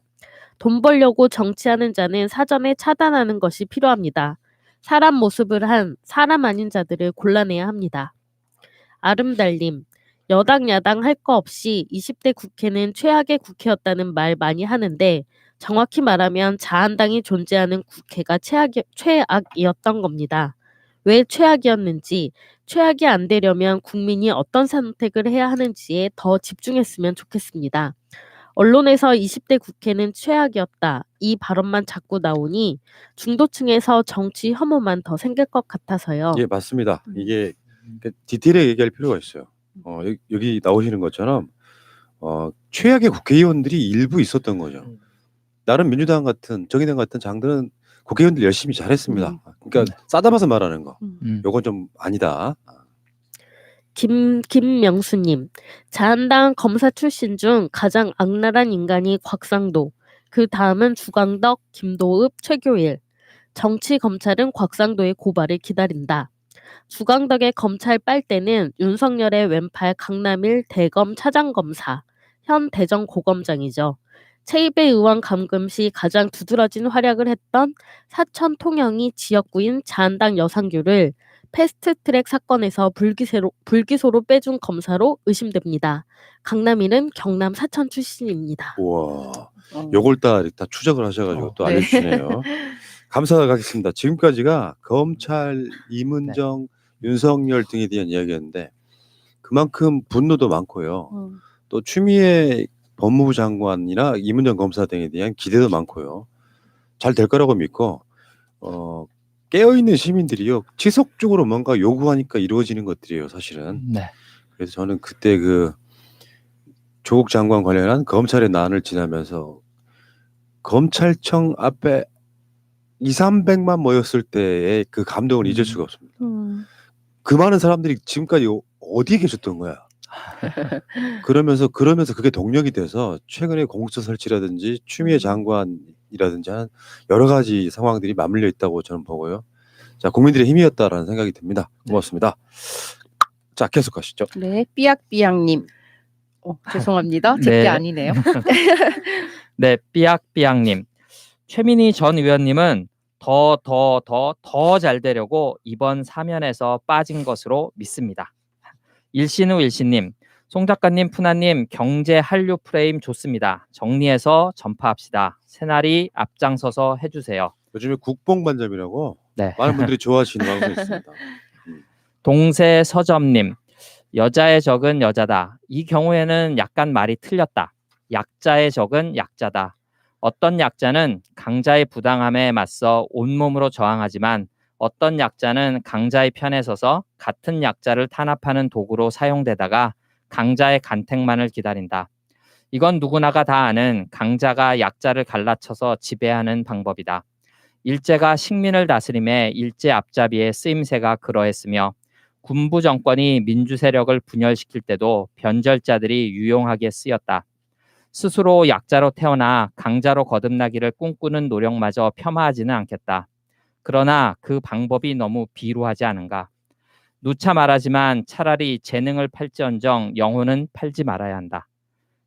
돈 벌려고 정치하는 자는 사전에 차단하는 것이 필요합니다. 사람 모습을 한 사람 아닌 자들을 골라내야 합니다. 아름달님, 여당 야당 할 거 없이 20대 국회는 최악의 국회였다는 말 많이 하는데 정확히 말하면 자한당이 존재하는 국회가 최악이었던 겁니다. 왜 최악이었는지, 최악이 안 되려면 국민이 어떤 선택을 해야 하는지에 더 집중했으면 좋겠습니다. 언론에서 20대 국회는 최악이었다. 이 발언만 자꾸 나오니 중도층에서 정치 혐오만 더 생길 것 같아서요. 예, 맞습니다. 이게 디테일하게 얘기할 필요가 있어요. 여기 나오시는 것처럼 최악의 국회의원들이 일부 있었던 거죠. 나름 민주당 같은 정의당 같은 장들은 국회의원들 열심히 잘했습니다. 그러니까 싸잡아서 말하는 거. 요건 좀 아니다. 김명수님, 자한당 검사 출신 중 가장 악랄한 인간이 곽상도, 그 다음은 주광덕, 김도읍, 최교일. 정치 검찰은 곽상도의 고발을 기다린다. 주광덕의 검찰 빨대는 윤석열의 왼팔 강남일 대검 차장검사, 현 대전고검장이죠. 최이배 의원 감금 시 가장 두드러진 활약을 했던 사천 통영이 지역구인 자한당 여상규를 패스트트랙 사건에서 불기소로 빼준 검사로 의심됩니다. 강남일은 경남 사천 출신입니다. 우와, 요걸 다 추적을 하셔가지고 또 네. 알려주시네요. 감사하겠습니다. 지금까지가 검찰, 이문정, 윤석열 등에 대한 이야기였는데 그만큼 분노도 많고요. 또 추미애 법무부 장관이나 이문정 검사 등에 대한 기대도 많고요. 잘 될 거라고 믿고 깨어있는 시민들이요. 지속적으로 뭔가 요구하니까 이루어지는 것들이에요. 사실은. 네. 그래서 저는 그때 그 조국 장관 관련한 검찰의 난을 지나면서 검찰청 앞에 200~300만 모였을 때의 그 감동을 잊을 수가 없습니다. 그 많은 사람들이 지금까지 어디에 계셨던 거야. 그러면서 그게 동력이 돼서 최근에 공수처 설치라든지 추미애 장관이라든지 하는 여러 가지 상황들이 맞물려 있다고 저는 보고요. 자, 국민들의 힘이었다라는 생각이 듭니다. 고맙습니다. 자, 계속 가시죠. 네, 삐약삐약님. 죄송합니다. 제게 네. 아니네요. 네, 삐약삐약님. 최민희 전 의원님은 더 잘 되려고 이번 사면에서 빠진 것으로 믿습니다. 일신우 일신님, 송 작가님, 푸나님, 경제 한류 프레임 좋습니다. 정리해서 전파합시다. 새날이 앞장서서 해주세요. 요즘에 국뽕반점이라고 네. 많은 분들이 좋아하시는 방송이 있습니다. 동세서점님, 여자의 적은 여자다. 이 경우에는 약간 말이 틀렸다. 약자의 적은 약자다. 어떤 약자는 강자의 부당함에 맞서 온몸으로 저항하지만 어떤 약자는 강자의 편에 서서 같은 약자를 탄압하는 도구로 사용되다가 강자의 간택만을 기다린다. 이건 누구나가 다 아는 강자가 약자를 갈라쳐서 지배하는 방법이다. 일제가 식민을 다스림에 일제 앞잡이의 쓰임새가 그러했으며 군부 정권이 민주 세력을 분열시킬 때도 변절자들이 유용하게 쓰였다. 스스로 약자로 태어나 강자로 거듭나기를 꿈꾸는 노력마저 폄하하지는 않겠다. 그러나 그 방법이 너무 비루하지 않은가. 누차 말하지만 차라리 재능을 팔지언정 영혼은 팔지 말아야 한다.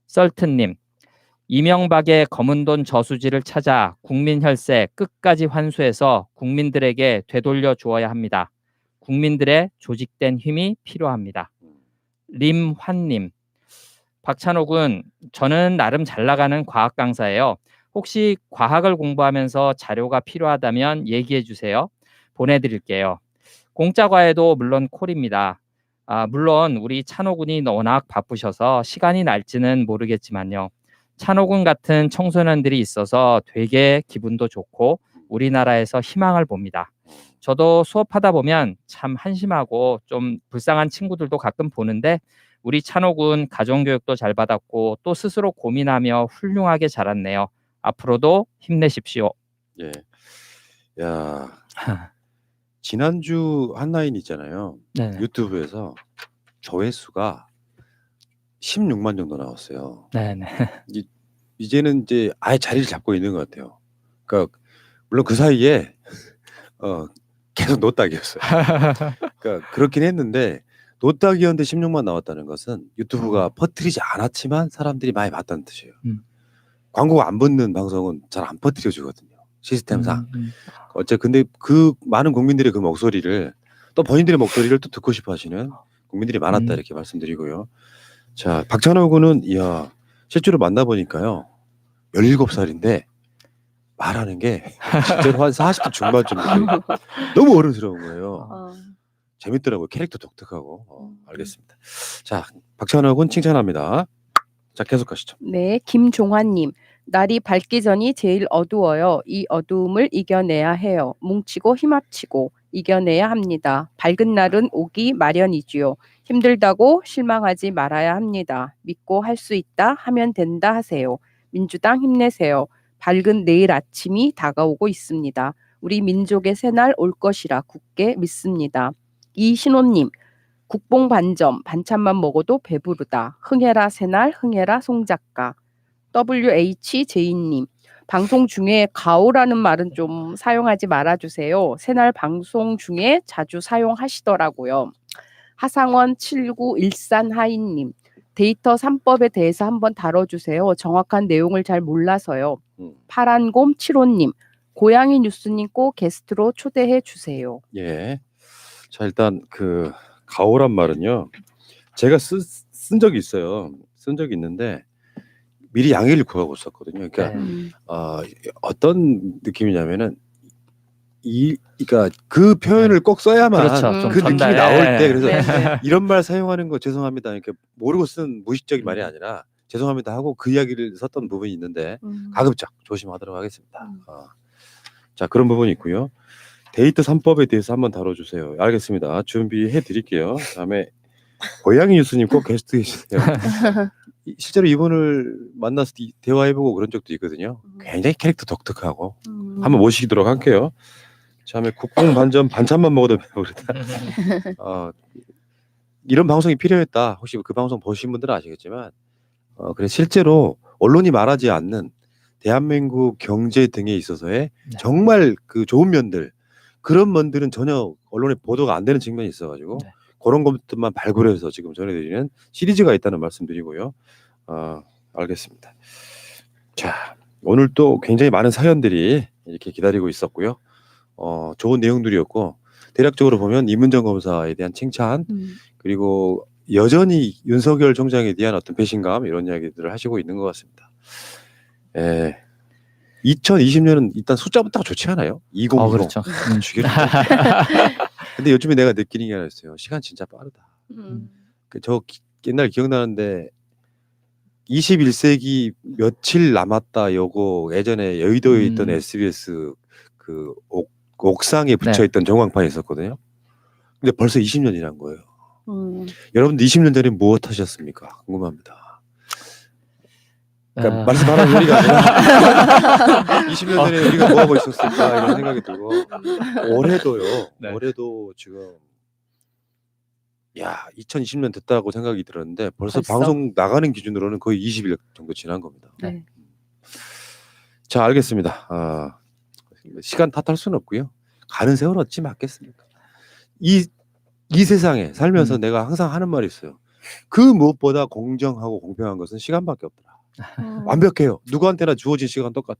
썰튼님, 이명박의 검은 돈 저수지를 찾아 국민 혈세 끝까지 환수해서 국민들에게 되돌려 주어야 합니다. 국민들의 조직된 힘이 필요합니다. 림환님, 박찬옥은 저는 나름 잘 나가는 과학 강사예요. 혹시 과학을 공부하면서 자료가 필요하다면 얘기해 주세요. 보내드릴게요. 공짜 과외도 물론 콜입니다. 물론 우리 찬호군이 워낙 바쁘셔서 시간이 날지는 모르겠지만요. 찬호군 같은 청소년들이 있어서 되게 기분도 좋고 우리나라에서 희망을 봅니다. 저도 수업하다 보면 참 한심하고 좀 불쌍한 친구들도 가끔 보는데 우리 찬옥은 가정교육도 잘 받았고 또 스스로 고민하며 훌륭하게 자랐네요. 앞으로도 힘내십시오. 예. 야, 지난주 한라인 있잖아요. 네. 유튜브에서 조회수가 16만 정도 나왔어요. 네네. 이제는 이제 아예 자리를 잡고 있는 것 같아요. 그러니까 물론 그 사이에 계속 노딱이었어요. 그러니까 그렇긴 했는데 노딱이었는데 16만 나왔다는 것은 유튜브가 퍼뜨리지 않았지만 사람들이 많이 봤다는 뜻이에요. 광고가 안 붙는 방송은 잘 안 퍼뜨려 주거든요. 시스템상. 근데 그 많은 국민들의 그 목소리를 또 본인들의 목소리를 또 듣고 싶어 하시는 국민들이 많았다 이렇게 말씀드리고요. 자, 박찬호 군은 이야 실제로 만나보니까요 17살인데 말하는 게 실제로 한 40대 중반쯤 너무 어른스러운 거예요. 재밌더라고요. 캐릭터 독특하고. 알겠습니다. 자, 박찬호 군 칭찬합니다. 자, 계속 가시죠. 네, 김종환님. 날이 밝기 전이 제일 어두워요. 이 어두움을 이겨내야 해요. 뭉치고 힘합치고 이겨내야 합니다. 밝은 날은 오기 마련이지요. 힘들다고 실망하지 말아야 합니다. 믿고 할 수 있다 하면 된다 하세요. 민주당 힘내세요. 밝은 내일 아침이 다가오고 있습니다. 우리 민족의 새날 올 것이라 굳게 믿습니다. 이신호님. 국뽕 반점, 반찬만 먹어도 배부르다. 흥해라 새날, 흥해라 송작가. WH제이님, 방송 중에 가오라는 말은 좀 사용하지 말아주세요. 새날 방송 중에 자주 사용하시더라고요. 하상원 7913 하이님, 데이터 3법에 대해서 한번 다뤄주세요. 정확한 내용을 잘 몰라서요. 파란곰 7호님, 고양이 뉴스님 꼭 게스트로 초대해 주세요. 예. 자, 일단 그 가오란 말은요. 제가 쓴 적이 있어요. 쓴 적이 있는데 미리 양해를 구하고 썼거든요. 그러니까 어떤 느낌이냐면은 그러니까 그 표현을 꼭 써야만 그렇죠. 좀 그 느낌이 전달. 나올 때 그래서 네. 이런 말 사용하는 거 죄송합니다. 이렇게 모르고 쓴 무의식적인 말이 아니라 죄송합니다 하고 그 이야기를 썼던 부분이 있는데 가급적 조심하도록 하겠습니다. 자, 그런 부분이 있고요. 데이터 3법에 대해서 한번 다뤄주세요. 알겠습니다. 준비해 드릴게요. 다음에 고양이 뉴스님 꼭 게스트 해주세요. 실제로 이분을 만나서 대화해보고 그런 적도 있거든요. 굉장히 캐릭터 독특하고 한번 모시도록 할게요. 다음에 국뽕 반점 반찬만 먹어도 배부르다. 이런 방송이 필요했다. 혹시 그 방송 보신 분들은 아시겠지만 그래 실제로 언론이 말하지 않는 대한민국 경제 등에 있어서의 정말 그 좋은 면들 그런 면들은 전혀 언론에 보도가 안 되는 측면이 있어가지고 그런 것들만 발굴해서 지금 전해드리는 시리즈가 있다는 말씀드리고요. 알겠습니다. 자, 오늘 또 굉장히 많은 사연들이 이렇게 기다리고 있었고요. 좋은 내용들이었고 대략적으로 보면 이문정 검사에 대한 칭찬 그리고 여전히 윤석열 총장에 대한 어떤 배신감 이런 이야기들을 하시고 있는 것 같습니다. 2020년은 일단 숫자부터가 좋지 않아요? 2020. 그렇죠. 죽이는 근데 요즘에 내가 느끼는 게 하나 있어요. 시간 진짜 빠르다. 저 옛날 기억나는데 21세기 며칠 남았다 요거 예전에 여의도에 있던 SBS 그 옥상에 붙여있던 전광판이 있었거든요. 근데 벌써 20년이란 거예요. 여러분들 20년 전에 무엇 하셨습니까? 궁금합니다. 그러니까 말씀하라는 소리가 아니라 20년 전에 우리가 뭐 하고 있었을까 이런 생각이 들고 올해도요. 올해도 지금 2020년 됐다고 생각이 들었는데 벌써 방송 나가는 기준으로는 거의 20일 정도 지난 겁니다. 네. 자, 알겠습니다. 시간 탓할 수는 없고요. 가는 세월 어찌 맞겠습니까? 이 세상에 살면서 내가 항상 하는 말이 있어요. 그 무엇보다 공정하고 공평한 것은 시간밖에 없더라. 완벽해요. 누구한테나 주어진 시간 똑같아.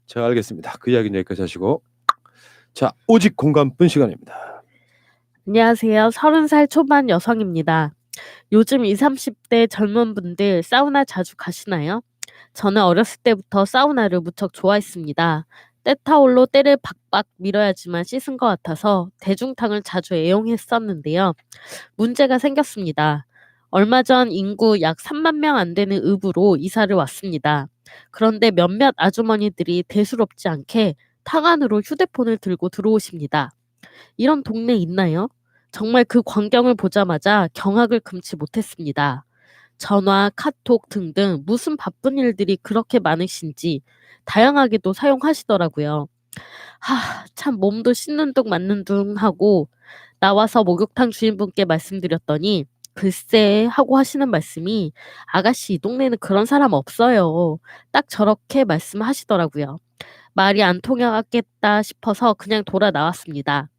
자, 알겠습니다. 그 이야기는 여기까지 하시고 자, 오직 공감뿐 시간입니다. 안녕하세요. 30살 초반 여성입니다. 요즘 20, 30대 젊은 분들 사우나 자주 가시나요? 저는 어렸을 때부터 사우나를 무척 좋아했습니다. 때타올로 때를 박박 밀어야지만 씻은 것 같아서 대중탕을 자주 애용했었는데요. 문제가 생겼습니다. 얼마 전 인구 약 3만 명 안 되는 읍으로 이사를 왔습니다. 그런데 몇몇 아주머니들이 대수롭지 않게 탕 안으로 휴대폰을 들고 들어오십니다. 이런 동네 있나요? 정말 그 광경을 보자마자 경악을 금치 못했습니다. 전화, 카톡 등등 무슨 바쁜 일들이 그렇게 많으신지 다양하게도 사용하시더라고요. 참 몸도 씻는 둥 맞는 둥 하고 나와서 목욕탕 주인분께 말씀드렸더니 글쎄 하고 하시는 말씀이 아가씨 이 동네는 그런 사람 없어요. 딱 저렇게 말씀하시더라고요. 말이 안 통하겠다 싶어서 그냥 돌아 나왔습니다.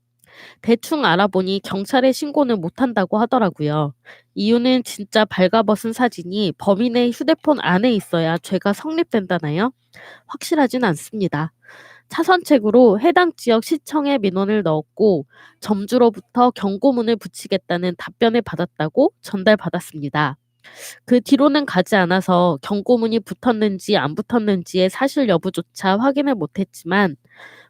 대충 알아보니 경찰에 신고는 못한다고 하더라고요. 이유는 진짜 발가벗은 사진이 범인의 휴대폰 안에 있어야 죄가 성립된다나요? 확실하진 않습니다. 차선책으로 해당 지역 시청에 민원을 넣었고 점주로부터 경고문을 붙이겠다는 답변을 받았다고 전달받았습니다. 그 뒤로는 가지 않아서 경고문이 붙었는지 안 붙었는지의 사실 여부조차 확인을 못했지만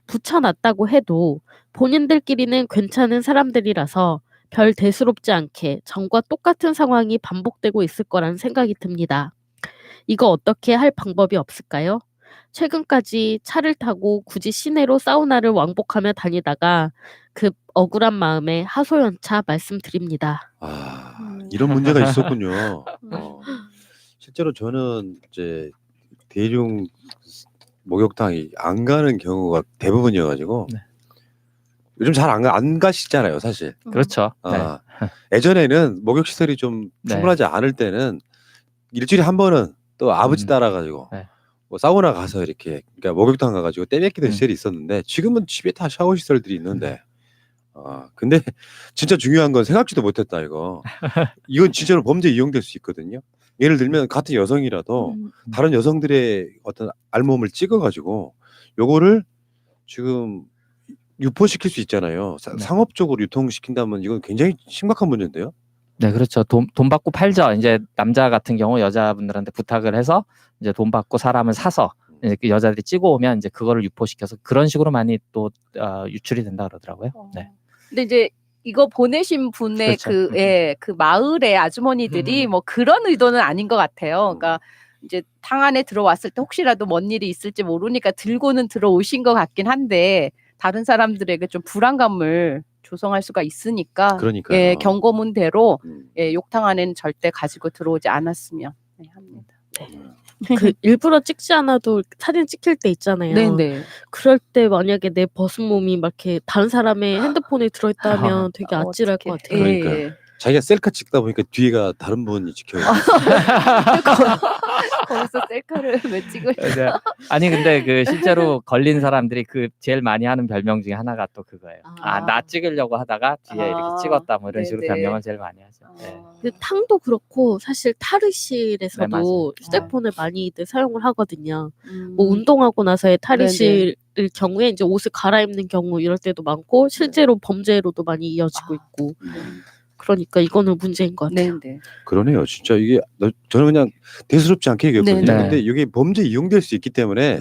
붙여놨다고 해도 본인들끼리는 괜찮은 사람들이라서 별 대수롭지 않게 전과 똑같은 상황이 반복되고 있을 거란 생각이 듭니다. 이거 어떻게 할 방법이 없을까요? 최근까지 차를 타고 굳이 시내로 사우나를 왕복하며 다니다가 급 억울한 마음에 하소연차 말씀드립니다. 이런 문제가 있었군요. 실제로 저는 이제 대중 목욕탕이 안 가는 경우가 대부분이어가지고 네. 요즘 잘 안 가시잖아요, 사실. 그렇죠. 네. 예전에는 목욕 시설이 좀 네. 충분하지 않을 때는 일주일에 한 번은 또 아버지 따라가지고 네. 뭐 사우나 가서 이렇게 그러니까 목욕탕 가가지고 때 뵙기도 시설이 있었는데 지금은 집에 다 샤워 시설들이 있는데 근데 진짜 중요한 건 생각지도 못했다 이거. 이건 진짜로 범죄에 이용될 수 있거든요. 예를 들면 같은 여성이라도 다른 여성들의 어떤 알몸을 찍어가지고 요거를 지금 유포시킬 수 있잖아요. 네. 상업적으로 유통시킨다면 이건 굉장히 심각한 문제인데요. 네, 그렇죠. 돈 받고 팔죠. 이제 남자 같은 경우 여자분들한테 부탁을 해서 이제 돈 받고 사람을 사서 이제 그 여자들이 찍어 오면 이제 그거를 유포시켜서 그런 식으로 많이 또 유출이 된다 그러더라고요. 네. 근데 이제 이거 보내신 분의 그렇죠. 그 마을의 아주머니들이 뭐 그런 의도는 아닌 것 같아요. 그러니까 이제 탕 안에 들어왔을 때 혹시라도 뭔 일이 있을지 모르니까 들고는 들어오신 것 같긴 한데 다른 사람들에게 좀 불안감을 조성할 수가 있으니까 그러니까요. 예, 경고문대로 예, 욕탕 안에는 절대 가지고 들어오지 않았으면 합니다. 그 일부러 찍지 않아도 사진 찍힐 때 있잖아요. 네네. 그럴 때 만약에 내 벗은 몸이 막 이렇게 다른 사람의 핸드폰에 들어있다면 되게 아찔할 것 같아요. 그러니까요. 예. 자기가 셀카 찍다 보니까 뒤에가 다른 분이 지켜요. 거기서 셀카를 왜 찍을? 네. 아니 근데 그 실제로 걸린 사람들이 그 제일 많이 하는 별명 중에 하나가 또 그거예요. 나 찍으려고 하다가 뒤에 이렇게 찍었다 뭐 이런 식으로 네네. 별명을 제일 많이 하죠. 네. 근데 탕도 그렇고 사실 탈의실에서도 네, 맞아요. 휴대폰을 많이들 사용을 하거든요. 뭐 운동하고 나서의 탈의실일 경우에 이제 옷을 갈아입는 경우 이럴 때도 많고 실제로 범죄로도 많이 이어지고 있고 그러니까 이거는 문제인 것 같아요. 네네. 그러네요. 진짜 이게 저는 그냥 대수롭지 않게 얘기했거든요. 네네. 근데 이게 범죄 이용될 수 있기 때문에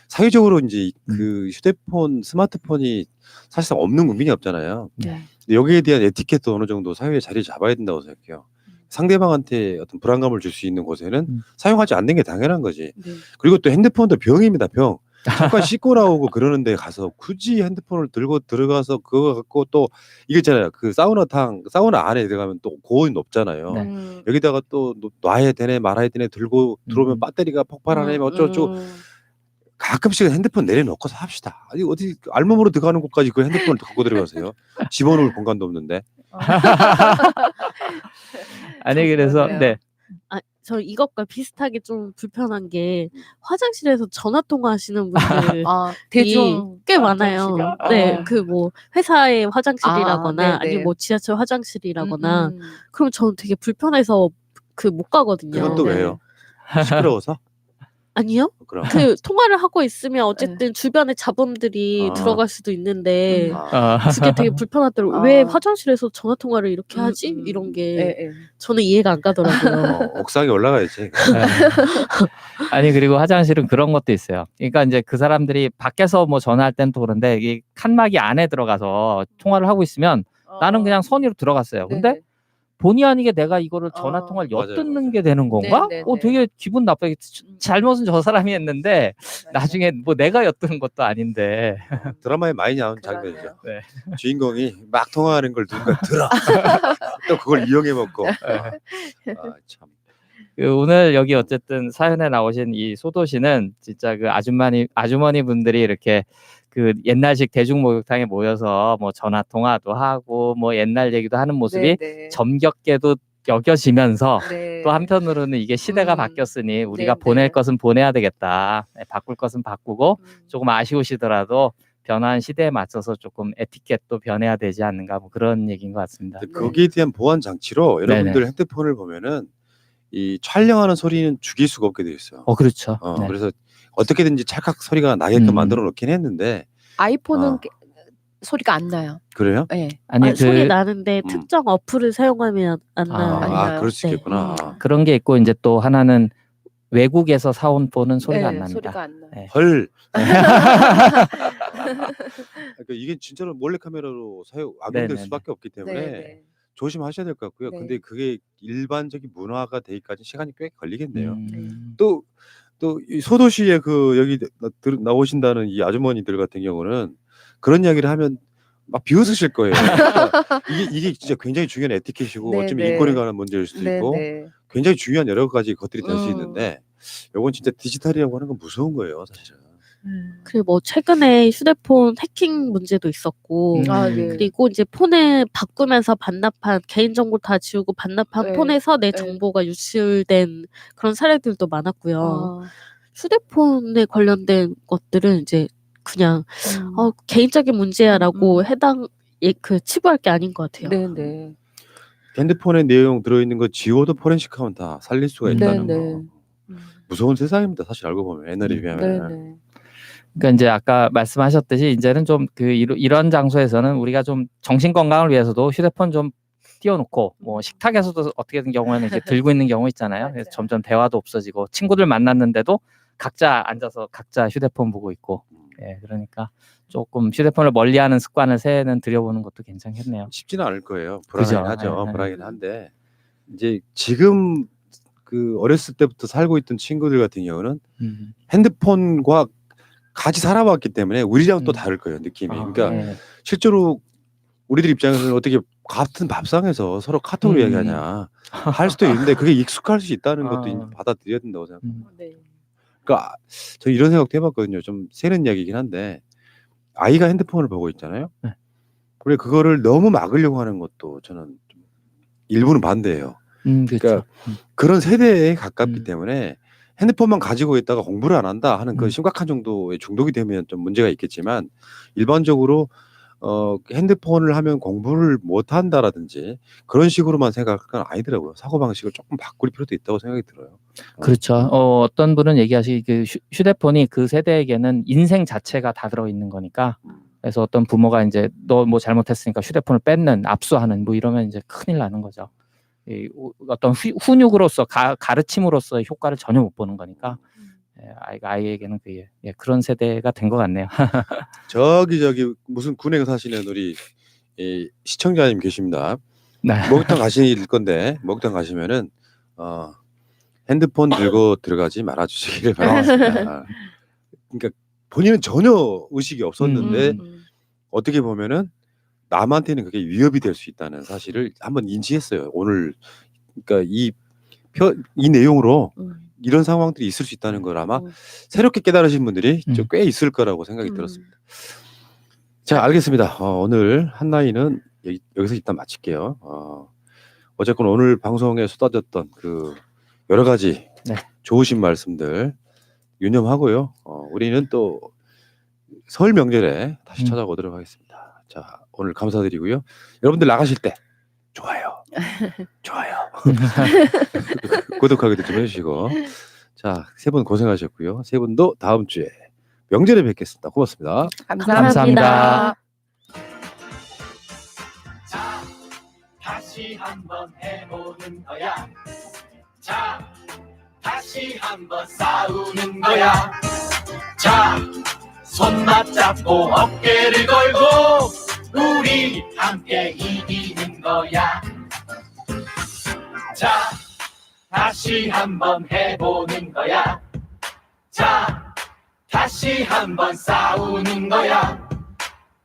사회적으로 이제 그 휴대폰, 스마트폰이 사실상 없는 국민이 없잖아요. 네. 근데 여기에 대한 에티켓도 어느 정도 사회에 자리 잡아야 된다고 생각해요. 상대방한테 어떤 불안감을 줄 수 있는 곳에는 사용하지 않는 게 당연한 거지. 네. 그리고 또 핸드폰도 병입니다, 병. 잠깐 씻고 나오고 그러는 데 가서 굳이 핸드폰을 들고 들어가서 그거 갖고 또 이게 있잖아요. 그 사우나 안에 들어가면 또 고온이 높잖아요. 네. 여기다가 또 놔야 되네 말아야 되네 들고 들어오면 배터리가 폭발하네 어쩌고 가끔씩은 핸드폰 내려놓고서 합시다. 아니 어디 알몸으로 들어가는 곳까지 그 핸드폰을 갖고 들어가세요. 집어넣을 공간도 없는데. 아니 그래서 네. 저 이것과 비슷하게 좀 불편한 게 화장실에서 전화 통화하시는 분들 대중 꽤 많아요. 네, 그 뭐 회사의 화장실이라거나 네네. 아니면 뭐 지하철 화장실이라거나 그럼 저는 되게 불편해서 그 못 가거든요. 그건 또 왜요? 시끄러워서? 아니요. 그럼. 그 통화를 하고 있으면 어쨌든 주변에 잡음들이 들어갈 수도 있는데 그게 되게 불편하더라고요. 왜 화장실에서 전화 통화를 이렇게 하지? 이런 게 저는 이해가 안 가더라고요. 옥상에 올라가야지. 아니 그리고 화장실은 그런 것도 있어요. 그러니까 이제 그 사람들이 밖에서 뭐 전화할 땐 또 그런데 이 칸막이 안에 들어가서 통화를 하고 있으면 나는 그냥 손으로 들어갔어요. 근데 본의 아니게 내가 이거를 전화 통화를 맞아요, 엿듣는 맞아요. 게 되는 건가? 네, 네, 네. 되게 기분 나쁘게 잘못은 저 사람이 했는데 나중에 뭐 내가 엿드는 것도 아닌데. 드라마에 많이 나온 그러네요. 장면이죠. 네. 주인공이 막 통화하는 걸 누군가 들어. 또 그걸 이용해 먹고. 참. 오늘 여기 어쨌든 사연에 나오신 이 소도시는 진짜 그 아주머니 분들이 이렇게 그 옛날식 대중 목욕탕에 모여서 뭐 전화 통화도 하고 뭐 옛날 얘기도 하는 모습이 네. 정겹게도 여겨지면서 네. 또 한편으로는 이게 시대가 음. 바뀌었으니 우리가 네, 보낼 네. 것은 보내야 되겠다. 바꿀 것은 바꾸고 조금 아쉬우시더라도 변화한 시대에 맞춰서 조금 에티켓도 변해야 되지 않는가 뭐 그런 얘기인 것 같습니다. 근데 거기에 대한 보안 장치로 여러분들 핸드폰을 보면은 이 촬영하는 소리는 죽일 수가 없게 돼 있어요. 그렇죠. 네. 그래서 어떻게든지 찰칵 소리가 나게끔 만들어 놓긴 했는데 아이폰은 소리가 안 나요. 그래요? 네. 아니, 소리 나는데 음. 특정 어플을 사용하면 안 나요. 안 나요. 그럴 수 네. 있겠구나. 그런 게 있고 이제 또 하나는 외국에서 사온 폰은 소리가 안 네, 납니다. 소리가 안 나요. 네. 헐. 그러니까 이게 진짜로 몰래 카메라로 악용될 네네네. 수밖에 없기 때문에 네. 조심하셔야 될 것 같고요. 네. 근데 그게 일반적인 문화가 되기까지 시간이 꽤 걸리겠네요. 음. 또 이 소도시에 그 여기 나오신다는 이 아주머니들 같은 경우는 그런 이야기를 하면 막 비웃으실 거예요. 이게 진짜 굉장히 중요한 에티켓이고 네, 어쩌면 네. 인권에 관한 문제일 수도 네, 있고 네. 굉장히 중요한 여러 가지 것들이 될 수 음. 있는데 요건 진짜 디지털이라고 하는 건 무서운 거예요, 사실은. 그리고 뭐 최근에 휴대폰 해킹 문제도 있었고 아, 네. 그리고 이제 폰을 바꾸면서 반납한 개인정보 다 지우고 반납한 네. 폰에서 내 네. 정보가 유출된 그런 사례들도 많았고요. 아. 휴대폰에 관련된 것들은 이제 그냥 음. 개인적인 문제야라고 치부할 게 아닌 것 같아요. 네, 네. 핸드폰에 내용 들어있는 거 지워도 포렌식하면 다 살릴 수가 있다는 네, 거. 네. 무서운 세상입니다. 사실 알고 보면 옛날에 비하면. 네, 네. 그러니까 이제 아까 말씀하셨듯이 이제는 좀 이런 장소에서는 우리가 좀 정신 건강을 위해서도 휴대폰 좀 띄워놓고 뭐 식탁에서도 어떻게든 경우에는 이제 들고 있는 경우 있잖아요. 그래서 점점 대화도 없어지고 친구들 만났는데도 각자 앉아서 각자 휴대폰 보고 있고. 그러니까 조금 휴대폰을 멀리하는 습관을 새해는 들여보는 것도 괜찮겠네요. 쉽지는 않을 거예요. 그죠? 불안하긴 하죠. 네. 불안하긴 한데 이제 지금 그 어렸을 때부터 살고 있던 친구들 같은 경우는 핸드폰과 같이 살아왔기 때문에 우리랑 또 다를 거예요, 느낌이. 그러니까 네. 실제로 우리들 입장에서는 어떻게 같은 밥상에서 서로 카톡으로 이야기하냐 할 수도 있는데 그게 익숙할 수 있다는 것도 받아들여야 된다고 생각합니다. 네. 그러니까 저 이런 생각도 해봤거든요. 좀 새는 이야기긴 한데 아이가 핸드폰을 보고 있잖아요. 네. 그래 그거를 너무 막으려고 하는 것도 저는 좀 일부는 반대예요. 그렇죠. 그러니까 그런 세대에 가깝기 때문에 핸드폰만 가지고 있다가 공부를 안 한다 하는 그 심각한 정도의 중독이 되면 좀 문제가 있겠지만 일반적으로 핸드폰을 하면 공부를 못 한다라든지 그런 식으로만 생각할 건 아니더라고요. 사고방식을 조금 바꿀 필요도 있다고 생각이 들어요. 그렇죠. 어떤 분은 얘기하시기 그 휴대폰이 그 세대에게는 인생 자체가 다 들어있는 거니까 그래서 어떤 부모가 이제 너 뭐 잘못했으니까 휴대폰을 뺏는 압수하는 뭐 이러면 이제 큰일 나는 거죠. 어떤 훈육으로서 가르침으로서의 효과를 전혀 못 보는 거니까 아이에게는 그런 세대가 된 것 같네요. 저기 무슨 군에 사시는 우리 시청자님 계십니다. 네. 목욕탕 가실 건데 목욕탕 가시면은 핸드폰 들고 들어가지 말아주시기를 바라겠습니다. 그러니까 본인은 전혀 의식이 없었는데 어떻게 보면은 남한테는 그게 위협이 될 수 있다는 사실을 한번 인지했어요. 오늘 그러니까 이 내용으로 이런 상황들이 있을 수 있다는 걸 아마 새롭게 깨달으신 분들이 좀 꽤 있을 거라고 생각이 들었습니다. 자, 알겠습니다. 오늘 한나이는 여기서 일단 마칠게요. 어쨌건 오늘 방송에 쏟아졌던 그 여러 가지 좋으신 말씀들 유념하고요. 우리는 또 설 명절에 다시 찾아오도록 하겠습니다. 자, 오늘 감사드리고요. 여러분들 나가실 때 좋아요. 구독하기도 좀 해주시고. 자, 세 분 고생하셨고요. 세 분도 다음 주에 명절에 뵙겠습니다. 고맙습니다. 감사합니다. 자, 다시 한번 해보는 거야. 자, 다시 한번 싸우는 거야. 자, 손 맞잡고 어깨를 걸고 우리 함께 이기는 거야. 자, 다시 한번 해보는 거야. 자, 다시 한번 싸우는 거야.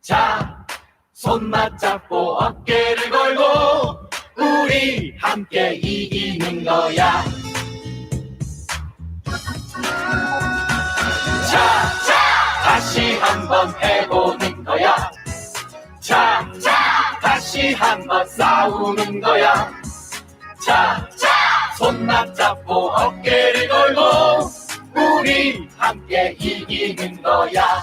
자, 손 맞잡고 어깨를 걸고 우리 함께 이기는 거야. 자, 다시 한번 해보는 거야. 자, 다시 한번 싸우는 거야. 자, 손 맞잡고 어깨를 걸고 우리 함께 이기는 거야.